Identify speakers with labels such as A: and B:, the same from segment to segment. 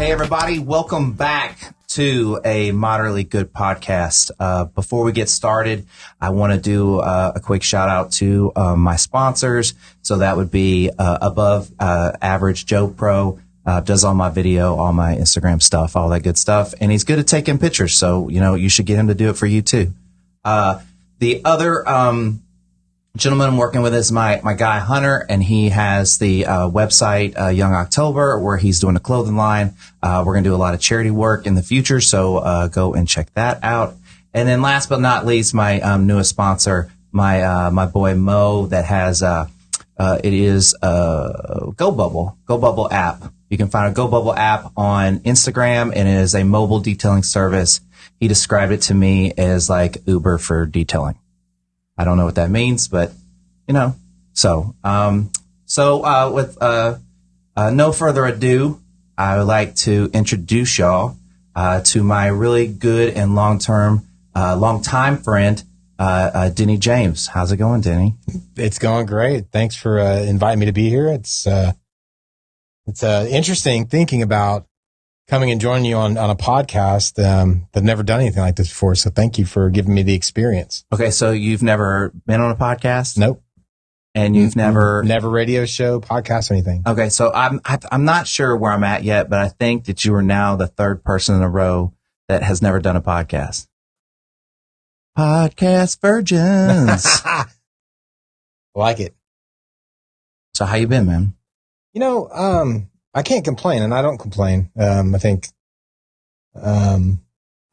A: Hey, everybody. Welcome back to a Moderately Good podcast. Before we get started, I want to do a quick shout out to my sponsors. So that would be Above Average Joe Pro, does all my video, all my Instagram stuff, all that good stuff. And he's good at taking pictures. So, you should get him to do it for you too. The other gentleman I'm working with is my guy Hunter, and he has the website Young October, where he's doing a clothing line. We're going to do a lot of charity work in the future, so go and check that out. And then last but not least, my newest sponsor, my boy Mo, that has it is GoBubble app. You can find a GoBubble app on Instagram, and it is a mobile detailing service. He described it to me as like Uber for detailing. I don't know what that means, but So with no further ado, I would like to introduce y'all to my really good and long time friend, Denney James. How's it going, Denney?
B: It's going great. Thanks for inviting me to be here. It's interesting thinking about coming and joining you on a podcast that never done anything like this before. So thank you for giving me the experience.
A: Okay, so you've never been on a podcast?
B: Nope.
A: And you've never
B: radio show, podcast, or anything.
A: Okay, so I'm not sure where I'm at yet, but I think that you are now the third person in a row that has never done a podcast. Podcast virgins.
B: Like it.
A: So how you been, man?
B: I can't complain, and I don't complain. I think I'm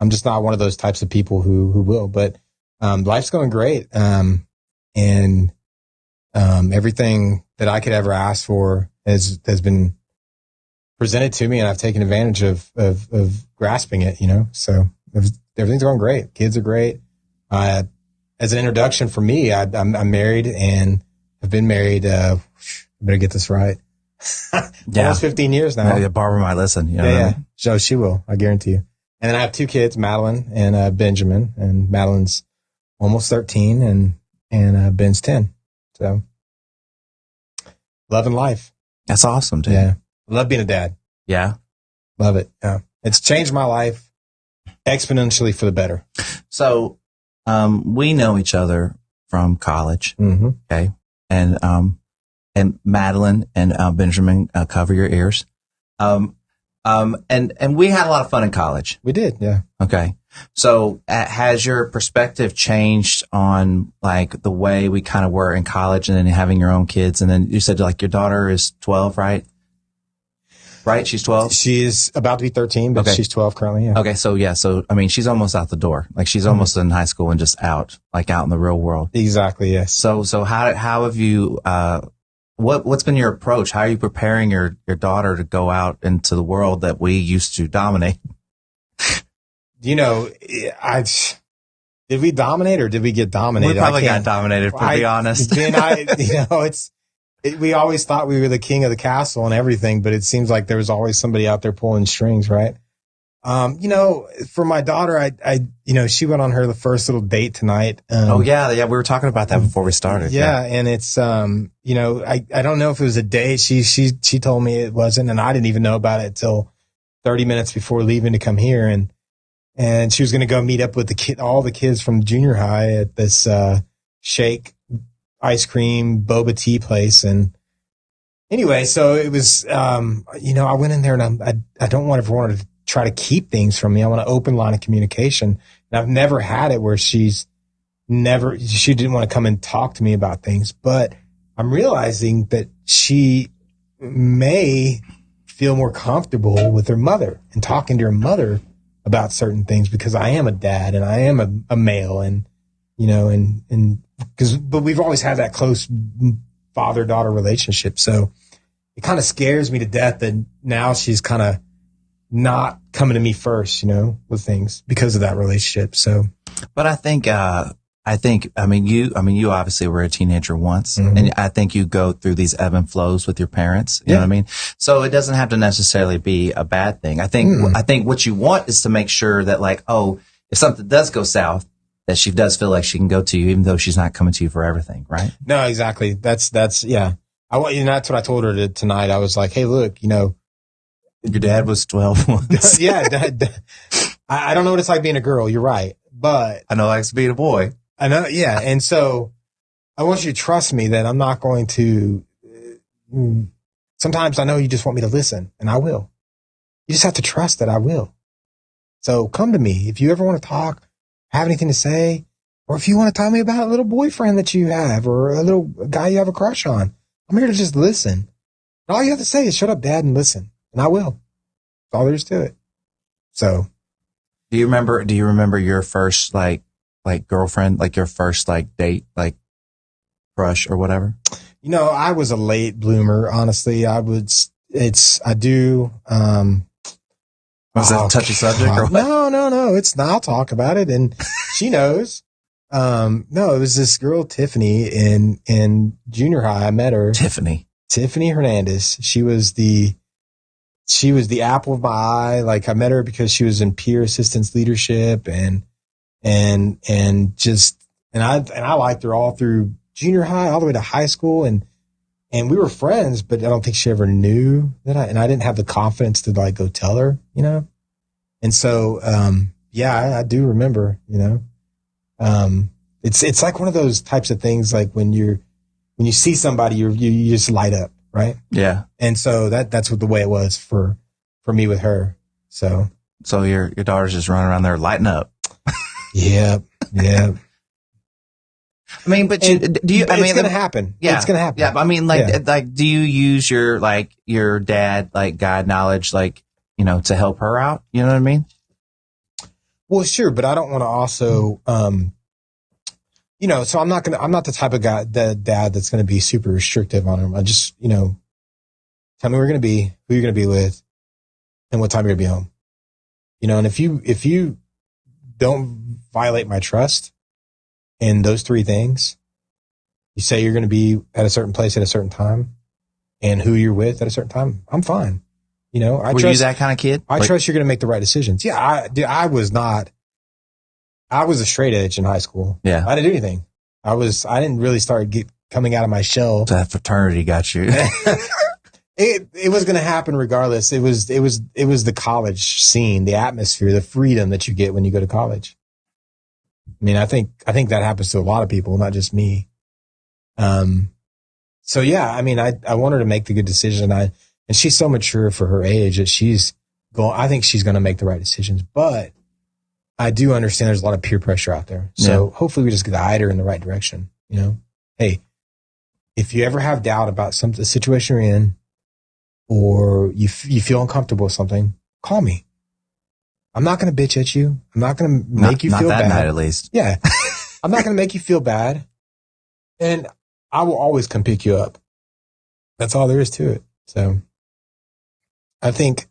B: just not one of those types of people who will, but life's going great. And everything that I could ever ask for has been presented to me, and I've taken advantage of grasping it, so everything's going great. Kids are great. As an introduction for me, I'm married and have been married. I better get this right. Almost 15 years now.
A: Yeah, Barbara might listen.
B: Yeah. So she will, I guarantee you. And then I have two kids, Madeline and Benjamin. And Madeline's almost 13 and Ben's 10. So loving life.
A: That's awesome, dude.
B: Yeah. I love being a dad.
A: Yeah.
B: Love it. Yeah. It's changed my life exponentially for the better.
A: So, we know each other from college.
B: Mm-hmm.
A: Okay. And Madeline and Benjamin, cover your ears. And we had a lot of fun in college.
B: We did. Yeah.
A: Okay. So has your perspective changed on like the way we kind of were in college and then having your own kids? And then you said like your daughter is 12, right? Right? She's 12?
B: She's about to be 13, but She's 12 currently. Yeah.
A: Okay. So yeah. So, I mean, she's almost out the door. Like she's almost in high school and just out in the real world.
B: Exactly. Yes.
A: So how have you, what's been your approach? How are you preparing your daughter to go out into the world that we used to dominate?
B: Did we dominate or did we get dominated?
A: We probably got dominated, to be honest.
B: We always thought we were the king of the castle and everything, but it seems like there was always somebody out there pulling strings, right? For my daughter, she went on the first little date tonight.
A: We were talking about that before we started.
B: Yeah. And it's, I don't know if it was a date. She told me it wasn't, and I didn't even know about it till 30 minutes before leaving to come here. And she was going to go meet up with all the kids from junior high at this, shake ice cream boba tea place. And anyway, so it was, I went in there and I don't want everyone to try to keep things from me. I want an open line of communication. And I've never had it where she didn't want to come and talk to me about things, but I'm realizing that she may feel more comfortable with her mother and talking to her mother about certain things because I am a dad and I am a male but we've always had that close father-daughter relationship. So it kind of scares me to death that now she's kind of not coming to me first, with things because of that relationship. So,
A: but I think you obviously were a teenager once,
B: mm-hmm.
A: and I think you go through these ebb and flows with your parents. You know what I mean? So it doesn't have to necessarily be a bad thing. I think what you want is to make sure that if something does go south, that she does feel like she can go to you, even though she's not coming to you for everything, right?
B: No, exactly. That's yeah. That's what I told her tonight. I was like, hey, look,
A: Your dad was 12 once.
B: Yeah. I don't know what it's like being a girl. You're right. But
A: I know it likes being a boy.
B: I know. Yeah. And so I want you to trust me that I'm not going to, sometimes I know you just want me to listen, and I will. You just have to trust that I will. So come to me. If you ever want to talk, have anything to say, or if you want to tell me about a little boyfriend that you have or a little guy you have a crush on, I'm here to just listen. And all you have to say is shut up, Dad, and listen. And I will. That's all there is to it. So.
A: Do you remember your first like girlfriend, like your first like date, like crush or whatever?
B: You know, I was a late bloomer, honestly. I do.
A: Was that a touchy subject or what?
B: No. It's not. I'll talk about it. And she knows. No, it was this girl, Tiffany, in junior high. I met her. Tiffany Hernandez. She was the apple of my eye. Like, I met her because she was in peer assistance leadership and I liked her all through junior high, all the way to high school. And we were friends, but I don't think she ever knew that I didn't have the confidence to like go tell her, you know? And so, I do remember, you know, it's like one of those types of things, like when you see somebody, you just light up. Right. Yeah. And so that's what the way it was for me with her. So your daughter's just running around there lighting up. Yeah. I mean, but it's going to happen. Yeah. It's going to happen. Yeah. I mean, like, do you use your dad, like guide knowledge, like, you know, to help her out? You know what I mean? Well, sure. But I don't want to also, you know, so I'm not the type of guy, the dad that's going to be super restrictive on him. I just, you know, tell me where you're going to be, who you're going to be with, and what time you're going to be home. You know, and if you don't violate my trust in those three things, you say you're going to be at a certain place at a certain time, and who you're with at a certain time, I'm fine. You know, Were you that kind of kid? I trust you're going to make the right decisions. Yeah, I was a straight edge in high school. Yeah. I didn't do anything. I didn't really start coming out of my shell. That fraternity got you. It was going to happen regardless. It was the college scene, the atmosphere, the freedom that you get when you go to college. I mean, I think that happens to a lot of people, not just me. So yeah, I mean, I want her to make the good decision. And she's so mature for her age that I think she's going to make the right decisions, but I do understand there's a lot of peer pressure out there. So hopefully we just guide her in the right direction. You know, hey, if you ever have doubt about the situation you're in, or you feel uncomfortable with something, call me. I'm not going to bitch at you. I'm not going to make you feel bad. Not that night, at least. Yeah. I'm not going to make you feel bad. And I will always come pick you up. That's all there is to it. So I think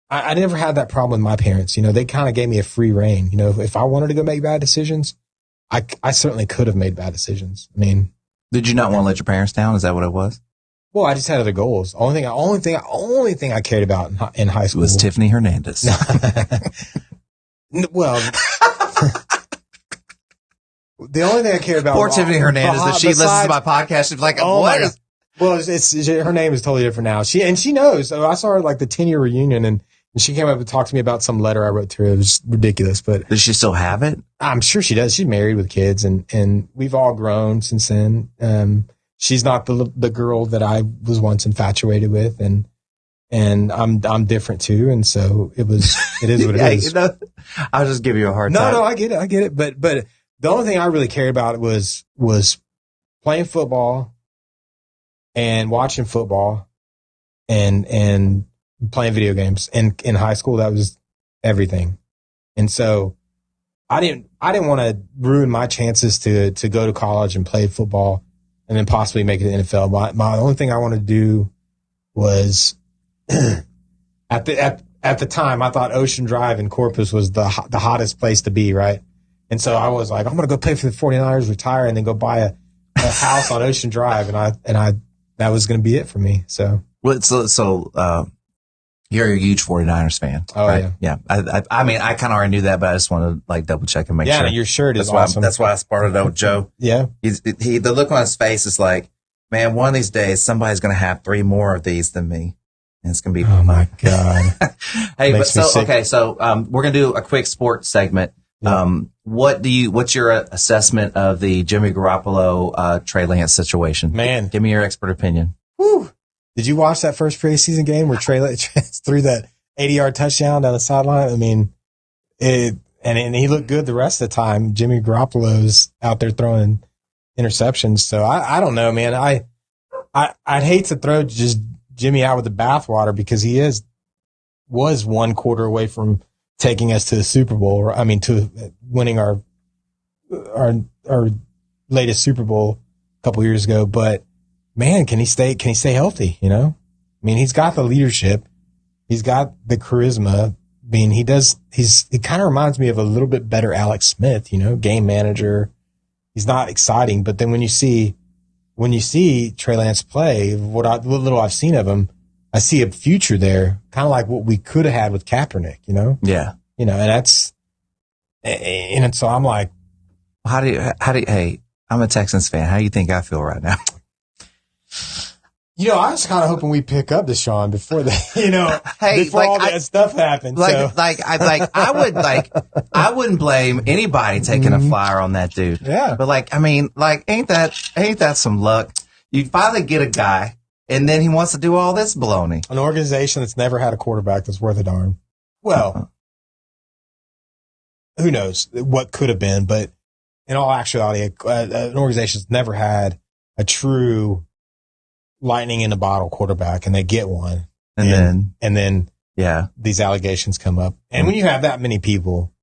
B: I never had that problem with my parents. You know, they kind of gave me a free rein. You know, if I wanted to go make bad decisions, I certainly could have made bad decisions. I mean, did you not want to let your parents down? Is that what it was? Well, I just had other goals. Only thing I cared about in high school was Tiffany Hernandez. Well, the only thing I cared about. Poor Tiffany Hernandez. If she listens to my podcast, she's like, "What is?" Well, her name is totally different now. She knows. So I saw her at like the 10-year reunion, and she came up and talked to me about some letter I wrote to her. It was ridiculous, but does she still have it? I'm sure she does. She's married with kids, and we've all grown since then. She's not the girl that I was once infatuated with, and I'm different too, and so it is what it is. You know, I'll just give you a hard time. No, I get it. But the only thing I really cared about was playing football and watching football and playing video games. And in high school, that was everything. And so I didn't want to ruin my chances to go to college and play football and then possibly make it to the NFL. My only thing I wanted to do was at the time, I thought Ocean Drive in Corpus was the hottest place to be, right? And so I was like, I'm going to go play for the 49ers, retire, and then go buy a house on Ocean Drive. And I that was going to be it for me. So, you're a huge 49ers fan. Oh, right? Yeah. I mean, I kind of already knew that, but I just want to like double check and make sure. Yeah, your shirt is awesome. That's why I started out with Joe. Yeah. The look on his face is like, man, one of these days, somebody's going to have 3 more of these than me.
A: And it's going to be,
B: oh my God.
A: Hey, but
B: Makes me sick.
A: okay. So, we're going to do a quick sports segment.
B: Yeah.
A: What's your assessment of the Jimmy Garoppolo, Trey Lance situation?
B: Man.
A: Give me your expert opinion.
B: Whew. Did you watch that first preseason game where Trey Lance threw that 80-yard touchdown down the sideline? I mean, and he looked good the rest of the time. Jimmy Garoppolo's out there throwing interceptions. So I don't know, man. I'd hate to throw just Jimmy out with the bathwater because he was one quarter away from taking us to the Super Bowl. I mean, to winning our latest Super Bowl a couple years ago. But man, can he stay healthy? You know, I mean, he's got the leadership, he's got the charisma. I mean, he kind of reminds me of a little bit better Alex Smith, you know, game manager. He's not exciting, but then when you see Trey Lance play, what little I've seen of him, I see a future there, kind of like what we could have had with Kaepernick, you know?
A: Yeah.
B: You know, and so I'm like,
A: hey, I'm a Texans fan. How do you think I feel right now?
B: you know, I was kind of hoping we pick up Deshaun before before all that stuff happened.
A: I wouldn't blame anybody taking a flyer on that dude.
B: Yeah.
A: But ain't that some luck? You finally get a guy and then he wants to do all this baloney.
B: An organization that's never had a quarterback that's worth a darn. Well, who knows what could have been, but in all actuality, an organization that's never had a true lightning in a bottle quarterback, and they get one. And then yeah, these allegations come up. And when you have that many people,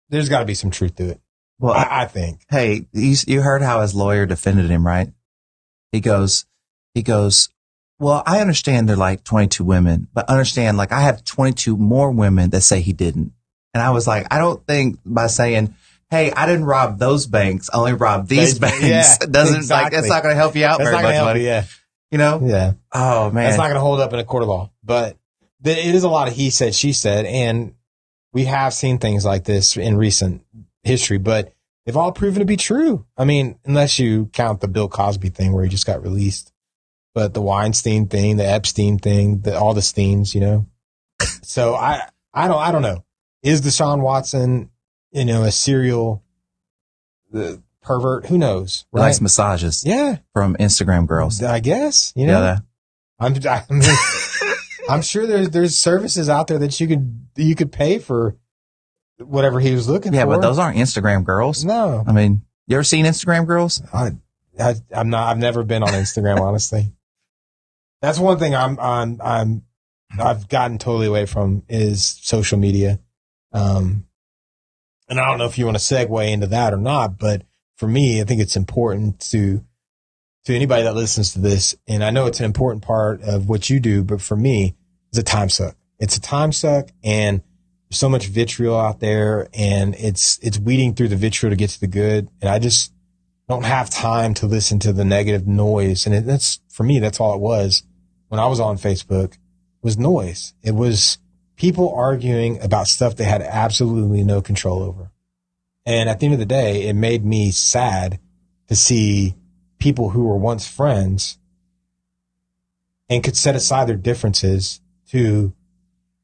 B: there's got to be some truth to it. Well, I think.
A: Hey, you heard how his lawyer defended him, right? He goes, well, I understand they're like 22 women, but understand, like, I have 22 more women that say he didn't. And I was like, I don't think by saying, hey, I didn't rob those banks, I only robbed these banks. Yeah, doesn't exactly. That's not going to help you out very much, buddy.
B: Yeah.
A: You know?
B: Yeah.
A: Oh, man.
B: That's not going to hold up in a court of law. But it is a lot of he said, she said. And we have seen things like this in recent history, but they've all proven to be true. I mean, unless you count the Bill Cosby thing where he just got released. But the Weinstein thing, the Epstein thing, all the Steens, you know? So I don't know. Is Deshaun Watson, you know, a serial pervert? Who knows? Right?
A: Nice massages.
B: Yeah.
A: From Instagram girls.
B: I guess, you know.
A: Yeah.
B: I'm sure there's services out there that you could pay for whatever he was looking for.
A: Yeah, but those aren't Instagram girls.
B: No.
A: I mean, you ever seen Instagram girls?
B: I've never been on Instagram, honestly. That's one thing I've gotten totally away from is social media. And I don't know if you want to segue into that or not, but for me, I think it's important to anybody that listens to this. And I know it's an important part of what you do, but for me, it's a time suck. It's a time suck, and there's so much vitriol out there, and it's weeding through the vitriol to get to the good. And I just don't have time to listen to the negative noise. And that's, for me, that's all it was when I was on Facebook, was noise. It was people arguing about stuff they had absolutely no control over. And at the end of the day, it made me sad to see people who were once friends and could set aside their differences to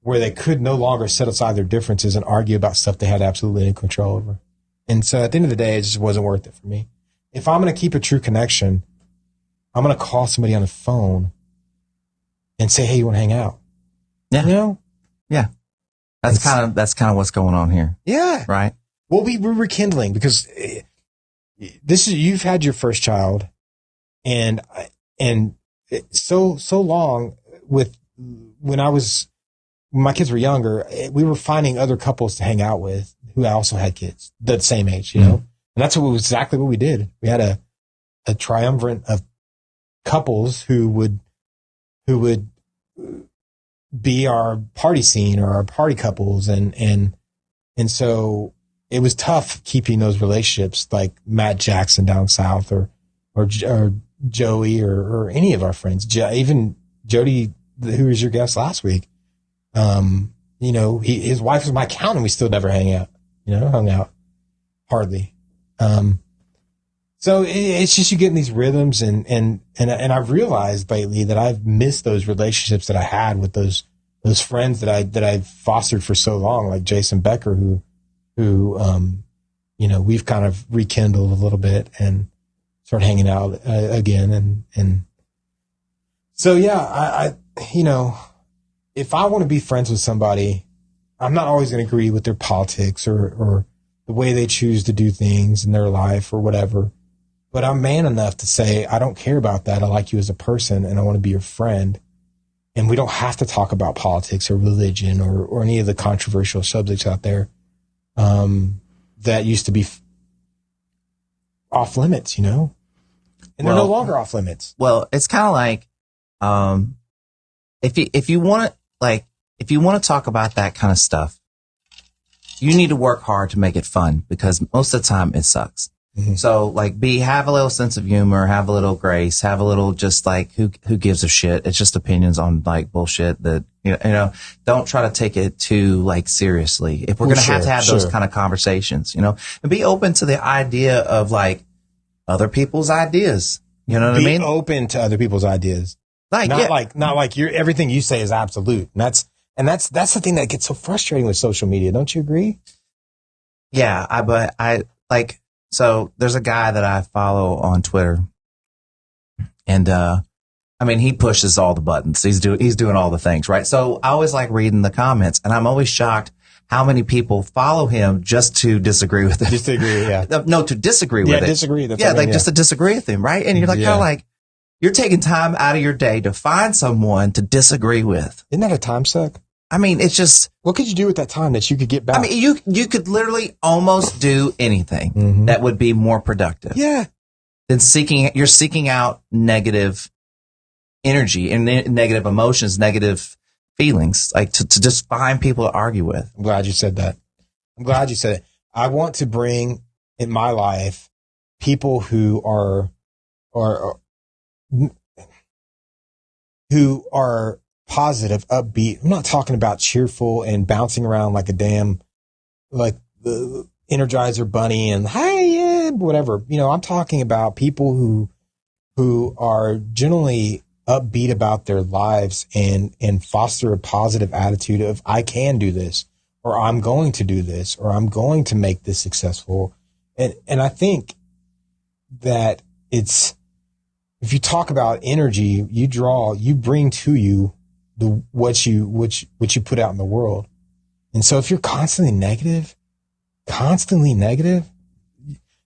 B: where they could no longer set aside their differences and argue about stuff they had absolutely no control over. And so at the end of the day, it just wasn't worth it for me. If I'm going to keep a true connection, I'm going to call somebody on the phone and say, hey, you want to hang out?
A: Yeah.
B: You know?
A: Yeah. That's kind of what's going on here.
B: Yeah.
A: Right.
B: Well, we're rekindling because you've had your first child, and so long when my kids were younger, we were finding other couples to hang out with who also had kids the same age, you know? And that's exactly what we did. We had a triumvirate of couples who would be our party scene or our party couples. And so it was tough keeping those relationships like Matt Jackson down south or Joey or any of our friends, even Jody, who was your guest last week. You know, his wife was my accountant. We still never hung out, hardly. So it's just you get in these rhythms, and I've realized lately that I've missed those relationships that I had with those friends that I fostered for so long, like Jason Becker, who we've kind of rekindled a little bit and started hanging out again, and so yeah, I if I want to be friends with somebody, I'm not always going to agree with their politics or the way they choose to do things in their life or whatever. But I'm man enough to say, I don't care about that. I like you as a person and I want to be your friend. And we don't have to talk about politics or religion or any of the controversial subjects out there that used to be off limits, And they're no longer off limits.
A: Well, it's kind of like if you want to talk about that kind of stuff, you need to work hard to make it fun because most of the time it sucks. Mm-hmm. So have a little sense of humor, have a little grace, have a little just who gives a shit. It's just opinions on bullshit that, don't try to take it too seriously. If we're going to have those kind of conversations, and be open to the idea of other people's ideas. You know what I mean?
B: Be open to other people's ideas. Not like everything you say is absolute. And that's the thing that gets so frustrating with social media. Don't you agree?
A: Yeah. So there's a guy that I follow on Twitter and, he pushes all the buttons. He's doing all the things, right? So I always like reading the comments and I'm always shocked how many people follow him just to disagree with him.
B: Just to agree, yeah.
A: No, to disagree with it.
B: Disagree.
A: Just to disagree with him, right? And you're you're taking time out of your day to find someone to disagree with.
B: Isn't that a time suck?
A: It's just...
B: What could you do with that time that you could get back?
A: You could literally almost do anything that would be more productive.
B: Yeah.
A: Than you're seeking out negative energy and negative emotions, negative feelings, to just find people to argue with.
B: I'm glad you said that. I want to bring in my life people who are positive, upbeat. I'm not talking about cheerful and bouncing around like a damn, the Energizer bunny and hey, yeah, whatever. I'm talking about people who are generally upbeat about their lives and foster a positive attitude of I can do this, or I'm going to do this, or I'm going to make this successful. And I think that if you talk about energy, you bring to you what you put out in the world. And so if you're constantly negative,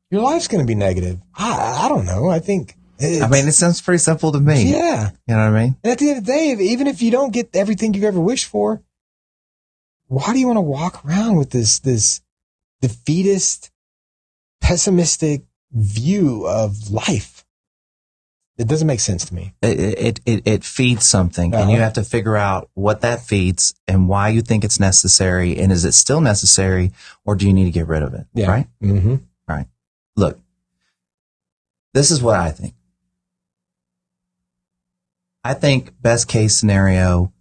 B: your life's going to be negative. I don't know. I think
A: it sounds pretty simple to me.
B: Yeah.
A: You know what I mean?
B: And at the end of the day, even if you don't get everything you've ever wished for, why do you want to walk around with this defeatist, pessimistic view of life? It doesn't make sense to me.
A: It feeds something, and you have to figure out what that feeds and why you think it's necessary, and is it still necessary, or do you need to get rid of it?
B: Yeah.
A: Right?
B: Mm-hmm.
A: All right. Look, this is what I think. I think best case scenario,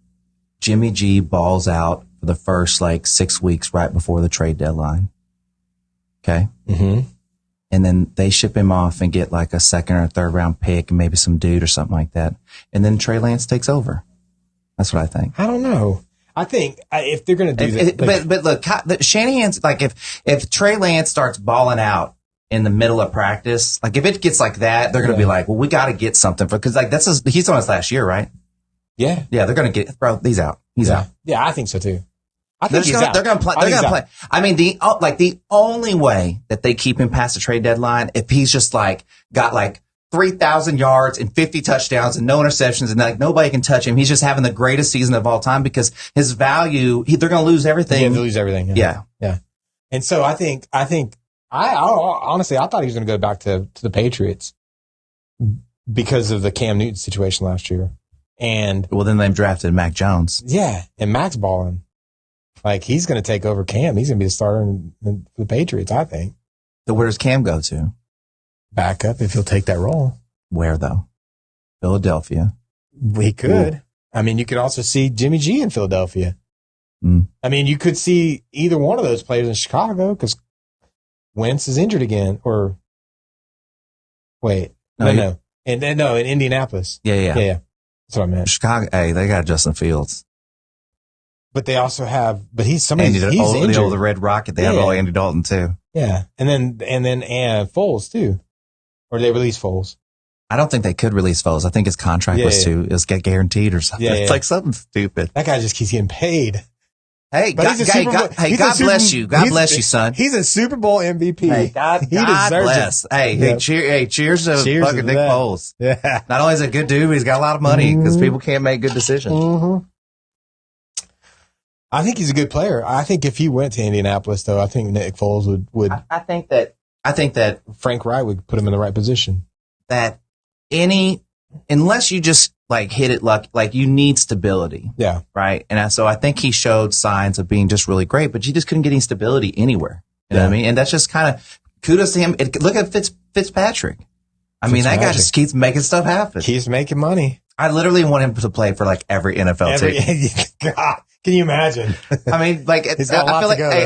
A: Jimmy G balls out for the first 6 weeks right before the trade deadline. Okay?
B: Mm-hmm.
A: And then they ship him off and get a second or third round pick and maybe some dude or something like that. And then Trey Lance takes over. That's what I think.
B: I don't know. I think if they're going to do that.
A: But look, Shanahan's if Trey Lance starts balling out in the middle of practice, if it gets like that, they're going to be well, we got to get something because he's on his last year, right?
B: Yeah.
A: Yeah. They're going to get, bro, he's out. He's out.
B: Yeah. I think so too. I think
A: they're going to play. They're going to play. The only way that they keep him past the trade deadline, if he's just got 3,000 yards and 50 touchdowns and no interceptions and nobody can touch him. He's just having the greatest season of all time because his value, they're going to lose everything.
B: Yeah, they lose everything.
A: Yeah.
B: And so I think honestly, I thought he was going to go back to the Patriots because of the Cam Newton situation last year. And
A: then they drafted Mac Jones.
B: Yeah. And Mac's balling. He's going to take over Cam. He's going to be the starter in the Patriots, I think.
A: So where does Cam go to?
B: Backup if he'll take that role.
A: Where though? Philadelphia.
B: We could. Ooh. You could also see Jimmy G in Philadelphia.
A: Mm.
B: You could see either one of those players in Chicago because Wentz is injured again, or Wait, no. And no, in Indianapolis.
A: Yeah.
B: That's what I meant.
A: Chicago, hey, they got Justin Fields.
B: But they also have, but he's injured.
A: The Red Rocket. They have all Andy Dalton too.
B: Yeah, and then Foles too, or they release Foles.
A: I don't think they could release Foles. I think his contract was get guaranteed or something. It's like something stupid.
B: That guy just keeps getting paid.
A: Hey, God bless you. God bless you, son.
B: He's a Super Bowl MVP.
A: Hey, God bless. It. Cheers to fucking Nick Foles.
B: Yeah.
A: Not only is he a good dude, but he's got a lot of money because people can't make good decisions.
B: Mm-hmm. I think he's a good player. I think if he went to Indianapolis, though, I think Nick Foles would.
A: I think that
B: Frank Wright would put him in the right position.
A: That unless you just like hit it like you need stability.
B: Yeah.
A: Right. And so I think he showed signs of being just really great, but you just couldn't get any stability anywhere. You know what I mean? And that's just kind of kudos to him. Look at Fitzpatrick. I mean, that guy just keeps making stuff happen.
B: Keeps making money.
A: I literally want him to play for like every NFL team.
B: God, can you imagine?
A: I mean, like, I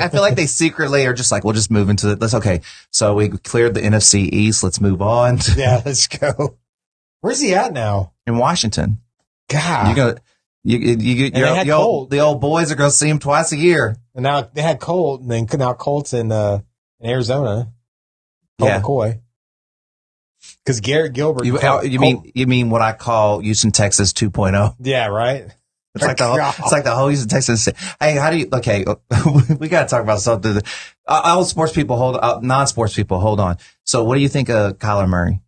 A: feel like they secretly are just like, we'll just move into it. Okay. So we cleared the NFC East. Let's move on.
B: Yeah, let's go. Where's he at now?
A: In Washington.
B: God.
A: The old boys are going to see him twice a year.
B: And now they had Colt, and then now Colt's in Arizona. Colt McCoy. Because Garrett Gilbert.
A: You mean what I call Houston, Texas 2.0?
B: Yeah, right.
A: It's like the whole Houston, Texas. Hey, we got to talk about something. All sports people non-sports people, hold on. So what do you think of Kyler Murray?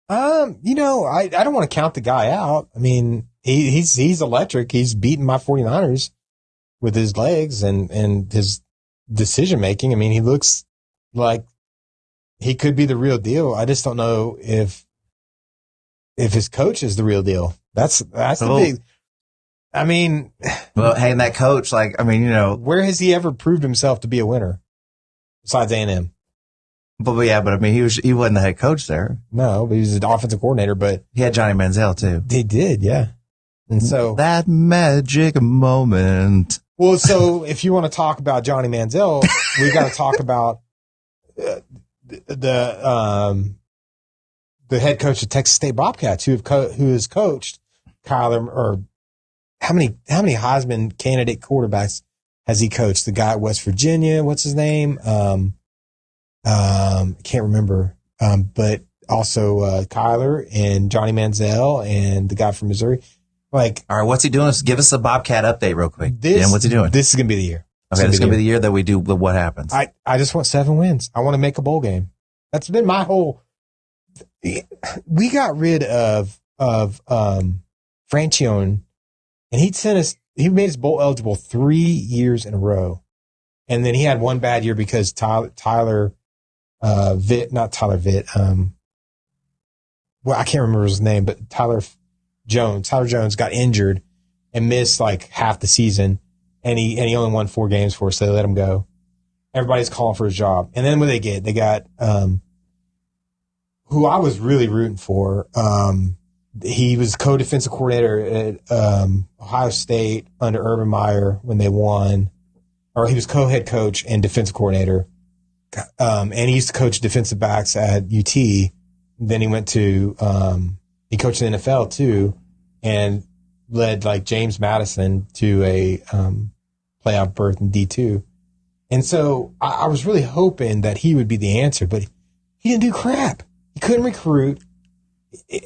B: I don't want to count the guy out. I mean, he's electric. He's beaten my 49ers with his legs and his decision making. I mean, he looks like he could be the real deal. I just don't know if his coach is the real deal. That's the big. I mean,
A: well, hey, and that coach,
B: where has he ever proved himself to be a winner besides A&M?
A: But I mean, he wasn't the head coach there.
B: No, but he was an offensive coordinator. But
A: he had Johnny Manziel too.
B: He did, yeah. And so
A: that magic moment.
B: Well, so if you want to talk about Johnny Manziel, we got to talk about the head coach of Texas State Bobcats, who has coached Kyler. Or how many Heisman candidate quarterbacks has he coached? The guy at West Virginia, what's his name? Can't remember. But also Kyler and Johnny Manziel and the guy from Missouri. Like,
A: all right, what's he doing? Give us a Bobcat update real quick. What's he doing?
B: This is gonna be the year.
A: Okay, this is gonna be the year that we do what happens.
B: I just want 7 wins. I want to make a bowl game. That's been my whole. We got rid of Francione, and he made us bowl eligible 3 years in a row, and then he had one bad year because Tyler Vitt. Well, I can't remember his name, but Tyler Jones got injured and missed like half the season, and he only won 4 games for us, so they let him go. Everybody's calling for his job. And then what they get? They got who I was really rooting for. He was co-defensive coordinator at Ohio State under Urban Meyer when they won, or he was co-head coach and defensive coordinator. And he used to coach defensive backs at UT. Then he went to he coached the NFL too, and led like James Madison to a playoff berth in D2. And so I was really hoping that he would be the answer, but he didn't do crap. He couldn't recruit,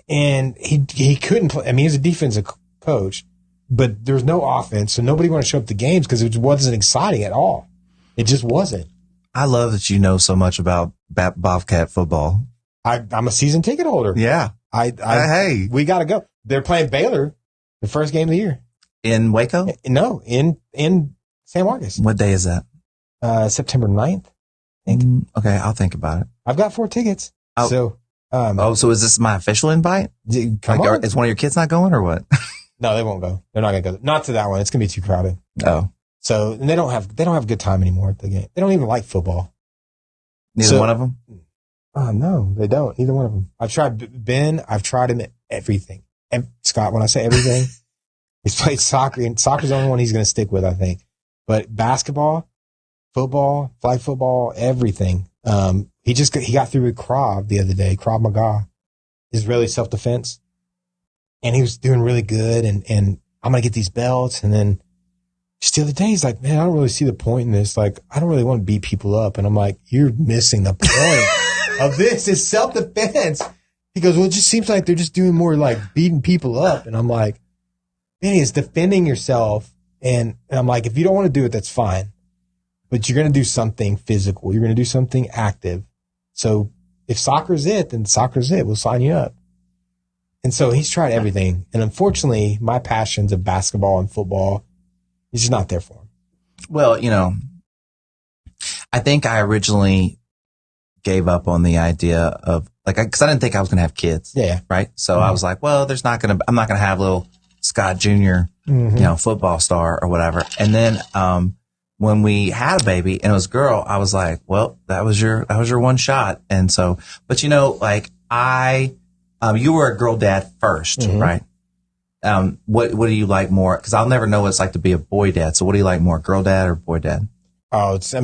B: and he couldn't play. I mean, he's a defensive coach, but there was no offense, so nobody wanted to show up to games because it wasn't exciting at all. It just wasn't.
A: I love that you know so much about Bobcat football.
B: I'm a season ticket holder.
A: Yeah. Hey,
B: we got to go. They're playing Baylor the first game of the year.
A: In Waco?
B: No, in San Marcos.
A: What day is that?
B: September 9th, I think.
A: Okay, I'll think about it.
B: I've got 4 tickets. Oh. So,
A: so is this my official invite?
B: Come on.
A: Is one of your kids not going or what?
B: No, they won't go. They're not going to go. Not to that one. It's going to be too crowded.
A: Oh.
B: So, and they don't have a good time anymore at the game. They don't even like football.
A: Neither one of them?
B: No, they don't. Neither one of them. I've tried Ben. I've tried him at everything. And Scott, when I say everything, he's played soccer, and soccer's the only one he's going to stick with, I think. But basketball, football, flag football, everything. he got through with Krav the other day, Krav Maga, Israeli self-defense. And he was doing really good. And I'm going to get these belts. And then just the other day, he's like, man, I don't really see the point in this. Like, I don't really want to beat people up. And I'm like, you're missing the point of this. It's self-defense. He goes, well, it just seems like they're just doing more like beating people up. And I'm like, man, it's defending yourself. And I'm like, if you don't want to do it, that's fine. But you're going to do something physical. You're going to do something active. So if soccer's it, then soccer's it. We'll sign you up. And so he's tried everything. And unfortunately, my passions of basketball and football, he's just not there for him.
A: Well, I think I originally gave up on the idea of because I didn't think I was going to have kids.
B: Yeah.
A: Right. So I was like, well, I'm not going to have little Scott Jr., football star or whatever. And then, when we had a baby and it was a girl, I was like, well, that was your one shot. And so, but you were a girl dad first, right? What do you like more? Cause I'll never know what it's like to be a boy dad. So what do you like more, girl dad or boy dad?
B: Oh, you're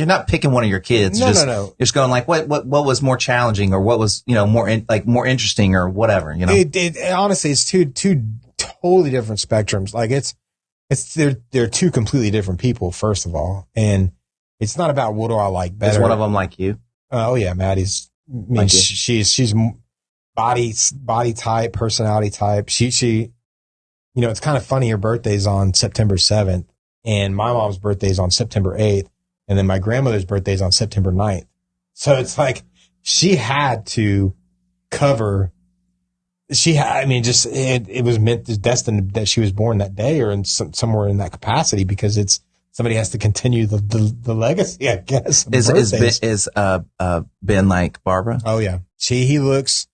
A: not picking one of your kids.
B: No.
A: You're just going like, what was more challenging or what was, more interesting or whatever,
B: Honestly, it's two totally different spectrums. Like they're two completely different people, first of all. And it's not about what do I like better.
A: Is one of them like you?
B: Oh yeah. Maddie's,
A: like
B: she's body type, personality type. She, it's kind of funny. Her birthday's on September 7th and my mom's birthday's on September 8th. And then my grandmother's birthday's on September 9th. So it's like she had to cover. It was destined that she was born that day or somewhere in that capacity because somebody has to continue the legacy, I guess.
A: Is Ben like Barbara?
B: Oh yeah. He looks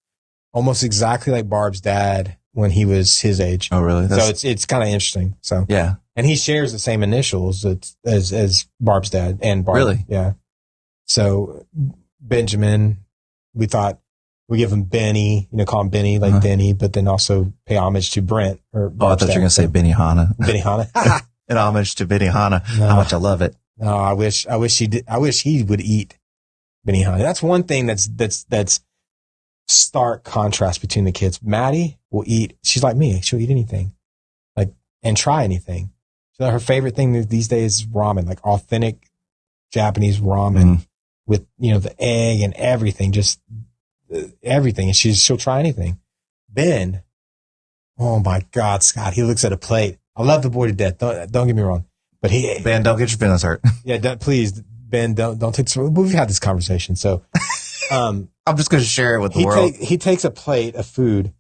B: almost exactly like Barb's dad when he was his age.
A: Oh really?
B: So it's kind of interesting. So
A: yeah.
B: And he shares the same initials as Barb's dad and Barb.
A: Really?
B: Yeah. So Benjamin, we thought we give him Benny, call him Benny like Denny, but then also pay homage to Brent.
A: I thought you were going to say Benihana.
B: Benihana.
A: In homage to Benihana.
B: No.
A: How much I love it.
B: No, I wish he did. I wish he would eat Benihana. That's one thing that's stark contrast between the kids. Maddie will eat. She's like me. She'll eat anything, and try anything. So her favorite thing these days is ramen, like authentic Japanese ramen with the egg and everything, just everything. And she'll try anything. Ben, oh my God, Scott, he looks at a plate. I love the boy to death. Don't get me wrong, but
A: Ben, don't get your feelings hurt.
B: Yeah, please, Ben, don't take this. We've had this conversation, so
A: I'm just going to share it with the world.
B: He takes a plate of food,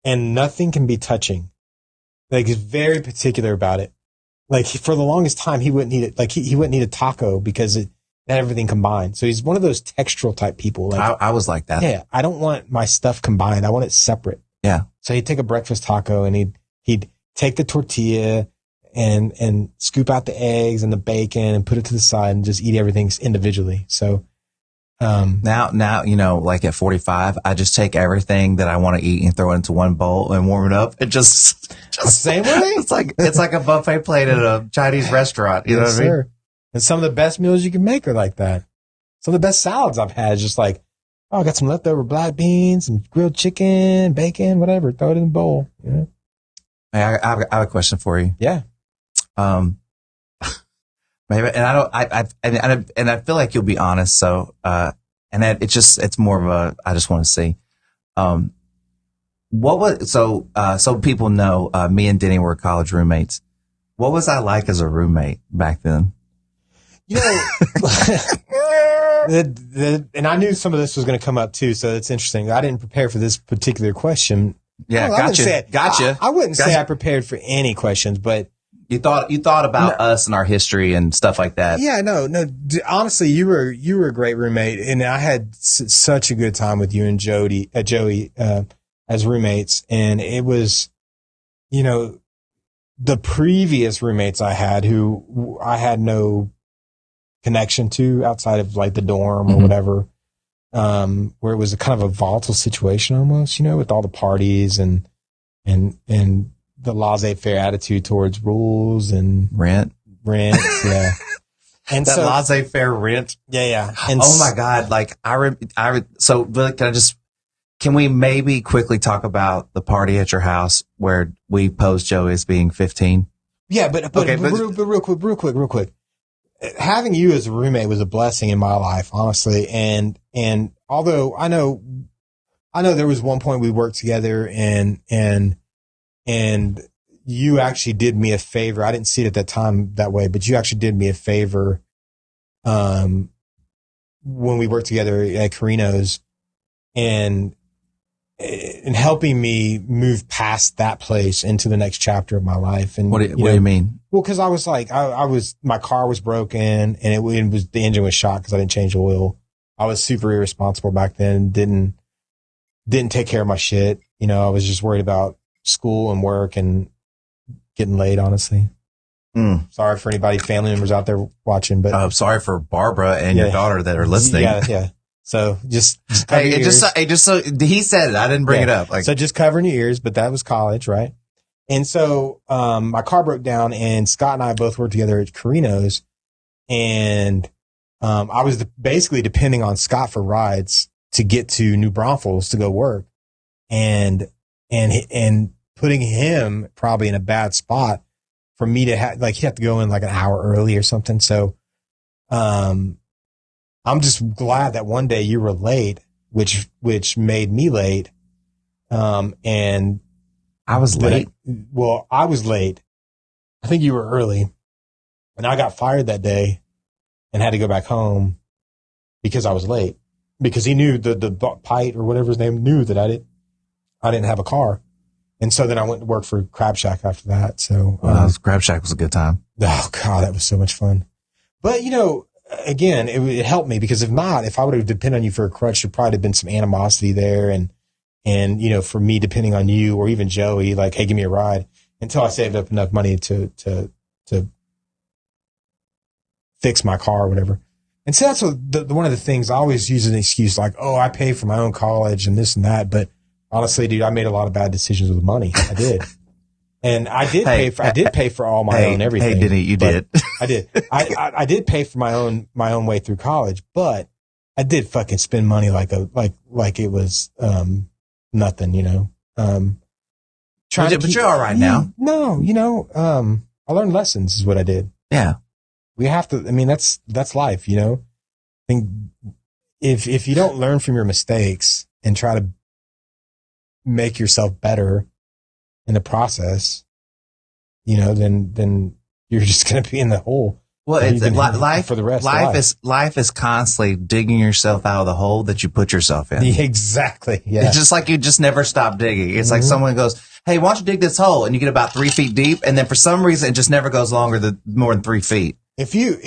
B: and nothing can be touching. Like he's very particular about it. Like for the longest time, he wouldn't eat it. Like he wouldn't eat a taco because it had everything combined. So he's one of those textural type people. Like
A: I was like that.
B: Yeah, I don't want my stuff combined. I want it separate.
A: Yeah.
B: So he'd take a breakfast taco and he'd take the tortilla and scoop out the eggs and the bacon and put it to the side and just eat everything individually. So
A: now like at 45, I just take everything that I want to eat and throw it into one bowl and warm it up. It just
B: the same way.
A: It's like a buffet plate at a Chinese restaurant. You know what I mean?
B: And some of the best meals you can make are like that. Some of the best salads I've had is just like, oh, I got some leftover black beans, some grilled chicken, bacon, whatever. Throw it in the bowl. Yeah.
A: Hey, I have a question for you.
B: Yeah.
A: Maybe, and I feel like you'll be honest. So, it's more of a, I just want to see, so people know, me and Denney were college roommates. What was I like as a roommate back then?
B: And I knew some of this was going to come up too. So it's interesting. I didn't prepare for this particular question.
A: Yeah. Gotcha.
B: I wouldn't say I prepared for any questions, but
A: you thought about us and our history and stuff like that.
B: Yeah, no. Honestly, you were a great roommate, and I had such a good time with you and Joey as roommates. And it was, the previous roommates I had who I had no connection to outside of like the dorm or whatever, where it was a kind of a volatile situation almost, with all the parties and the laissez-faire attitude towards rules and
A: rent.
B: Yeah. And
A: that
B: so,
A: laissez-faire rent.
B: yeah. And
A: oh my God. Like so can we maybe quickly talk about the party at your house where we posed Joey as being 15?
B: Yeah, but real quick. Having you as a roommate was a blessing in my life, honestly. And although I know there was one point we worked together and you actually did me a favor. I didn't see it at that time that way, but you actually did me a favor, when we worked together at Carino's and helping me move past that place into the next chapter of my life. And
A: what do you mean?
B: Well, cause I was like, my car was broken and the engine was shot cause I didn't change the oil. I was super irresponsible back then. Didn't take care of my shit. I was just worried about school and work and getting laid, honestly. Sorry for anybody, family members out there watching, but
A: sorry for Barbara and your daughter that are listening.
B: Yeah. So just
A: so he said it. I didn't bring it up.
B: So just covering your ears, but that was college, right? And so, my car broke down and Scott and I both worked together at Carino's and, I was basically depending on Scott for rides to get to New Braunfels to go work and putting him probably in a bad spot for me to have, like, he had to go in like an hour early or something. So, I'm just glad that one day you were late, which made me late. And
A: I was late.
B: I was late. I think you were early and I got fired that day and had to go back home because I was late because he knew the Pite or whatever his name knew that I didn't have a car. And so then I went to work for Crab Shack after that. So,
A: Crab Shack was a good time.
B: Oh God, that was so much fun. But again, it helped me because if I would have depended on you for a crutch, there'd probably have been some animosity there. And for me, depending on you or even Joey, like, hey, give me a ride until I saved up enough money to fix my car or whatever. And so that's one of the things I always use as an excuse, like, oh, I pay for my own college and this and that. But honestly, dude, I made a lot of bad decisions with money. I did. And I did pay for all my own everything.
A: Hey, Denney, you did.
B: I did. I did pay for my own way through college, but I did fucking spend money like it was, nothing,
A: But you're all right now.
B: No, I learned lessons is what I did.
A: Yeah.
B: We have to, that's life, I think if you don't learn from your mistakes and try to make yourself better in the process, then you're just going to be in the hole.
A: Well, it's life
B: for the rest.
A: Life is constantly digging yourself out of the hole that you put yourself in.
B: Exactly. Yeah.
A: It's just like you just never stop digging. It's like someone goes, "Hey, why don't you dig this hole?" And you get about 3 feet deep, and then for some reason it just never goes more than 3 feet.
B: I think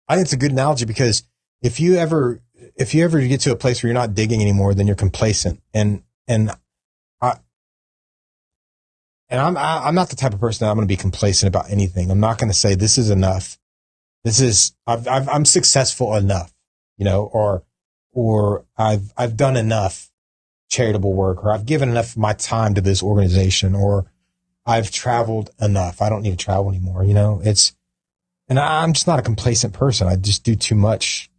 B: it's a good analogy because if you ever get to a place where you're not digging anymore, then you're complacent. And I'm not the type of person that I'm going to be complacent about anything. I'm not going to say this is enough. I'm successful enough, or I've done enough charitable work, or I've given enough of my time to this organization, or I've traveled enough. I don't need to travel anymore. And I'm just not a complacent person. I just do too much.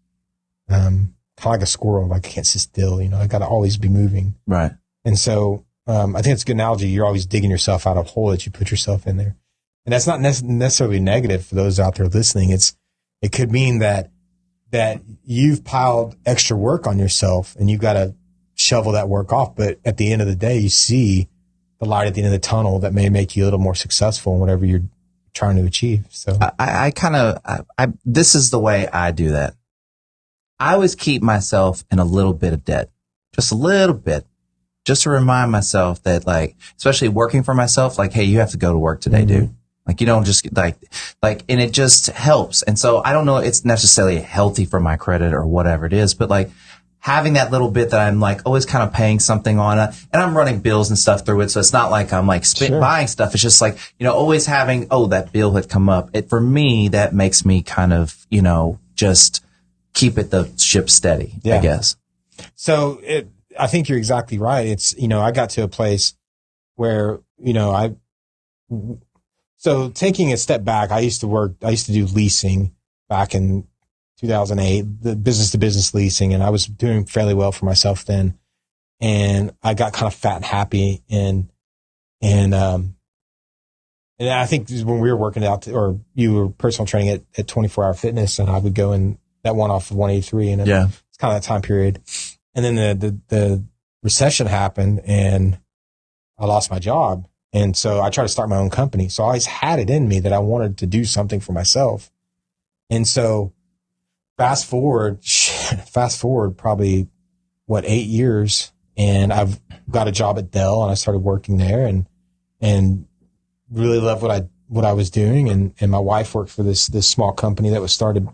B: Kind of like a squirrel. Like I can't sit still, I got to always be moving.
A: Right.
B: And so, I think it's a good analogy. You're always digging yourself out of a hole that you put yourself in there. And that's not necessarily negative for those out there listening. It could mean that you've piled extra work on yourself and you've got to shovel that work off. But at the end of the day, you see the light at the end of the tunnel that may make you a little more successful in whatever you're trying to achieve. So
A: this is the way I do that. I always keep myself in a little bit of debt, just a little bit, just to remind myself that, like, especially working for myself, like, hey, you have to go to work today, dude. Like, you don't just like, and it just helps. And so I don't know, it's necessarily healthy for my credit or whatever it is, but like having that little bit that I'm like always kind of paying something on it, and I'm running bills and stuff through it. So it's not like I'm like buying stuff. It's just like, always having, that bill had come up. For me, that makes me kind of, just keep the ship steady, I guess.
B: So I think you're exactly right. It's, I got to a place where, So taking a step back, I used to do leasing back in 2008, the business to business leasing. And I was doing fairly well for myself then. And I got kind of fat and happy. And I think when we were working out, or you were personal training at 24 Hour Fitness, and I would go in that one off of 183. And it's kind of that time period. And then the recession happened and I lost my job. And so I tried to start my own company. So I always had it in me that I wanted to do something for myself. And so fast forward probably 8 years, and I've got a job at Dell, and I started working there and really loved what I was doing. And my wife worked for this small company that was started,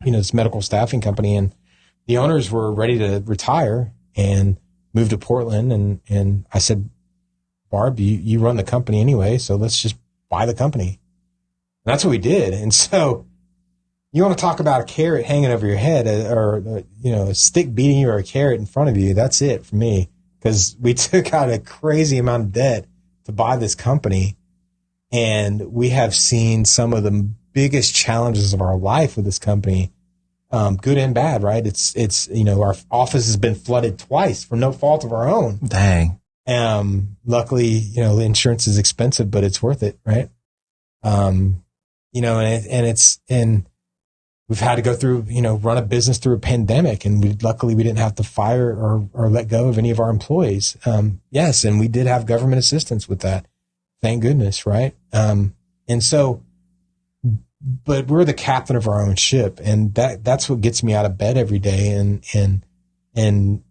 B: this medical staffing company, and the owners were ready to retire and move to Portland. And I said, Barb, you run the company anyway, so let's just buy the company. And that's what we did. And so you want to talk about a carrot hanging over your head, or a stick beating you, or a carrot in front of you. That's it for me, because we took out a crazy amount of debt to buy this company. And we have seen some of the biggest challenges of our life with this company, good and bad, right? It's our office has been flooded twice for no fault of our own.
A: Dang.
B: Luckily, the insurance is expensive, but it's worth it, right? And we've had to go through, run a business through a pandemic, and luckily we didn't have to fire or let go of any of our employees. Yes. And we did have government assistance with that. Thank goodness. Right. And so, but we're the captain of our own ship, and that's what gets me out of bed every day and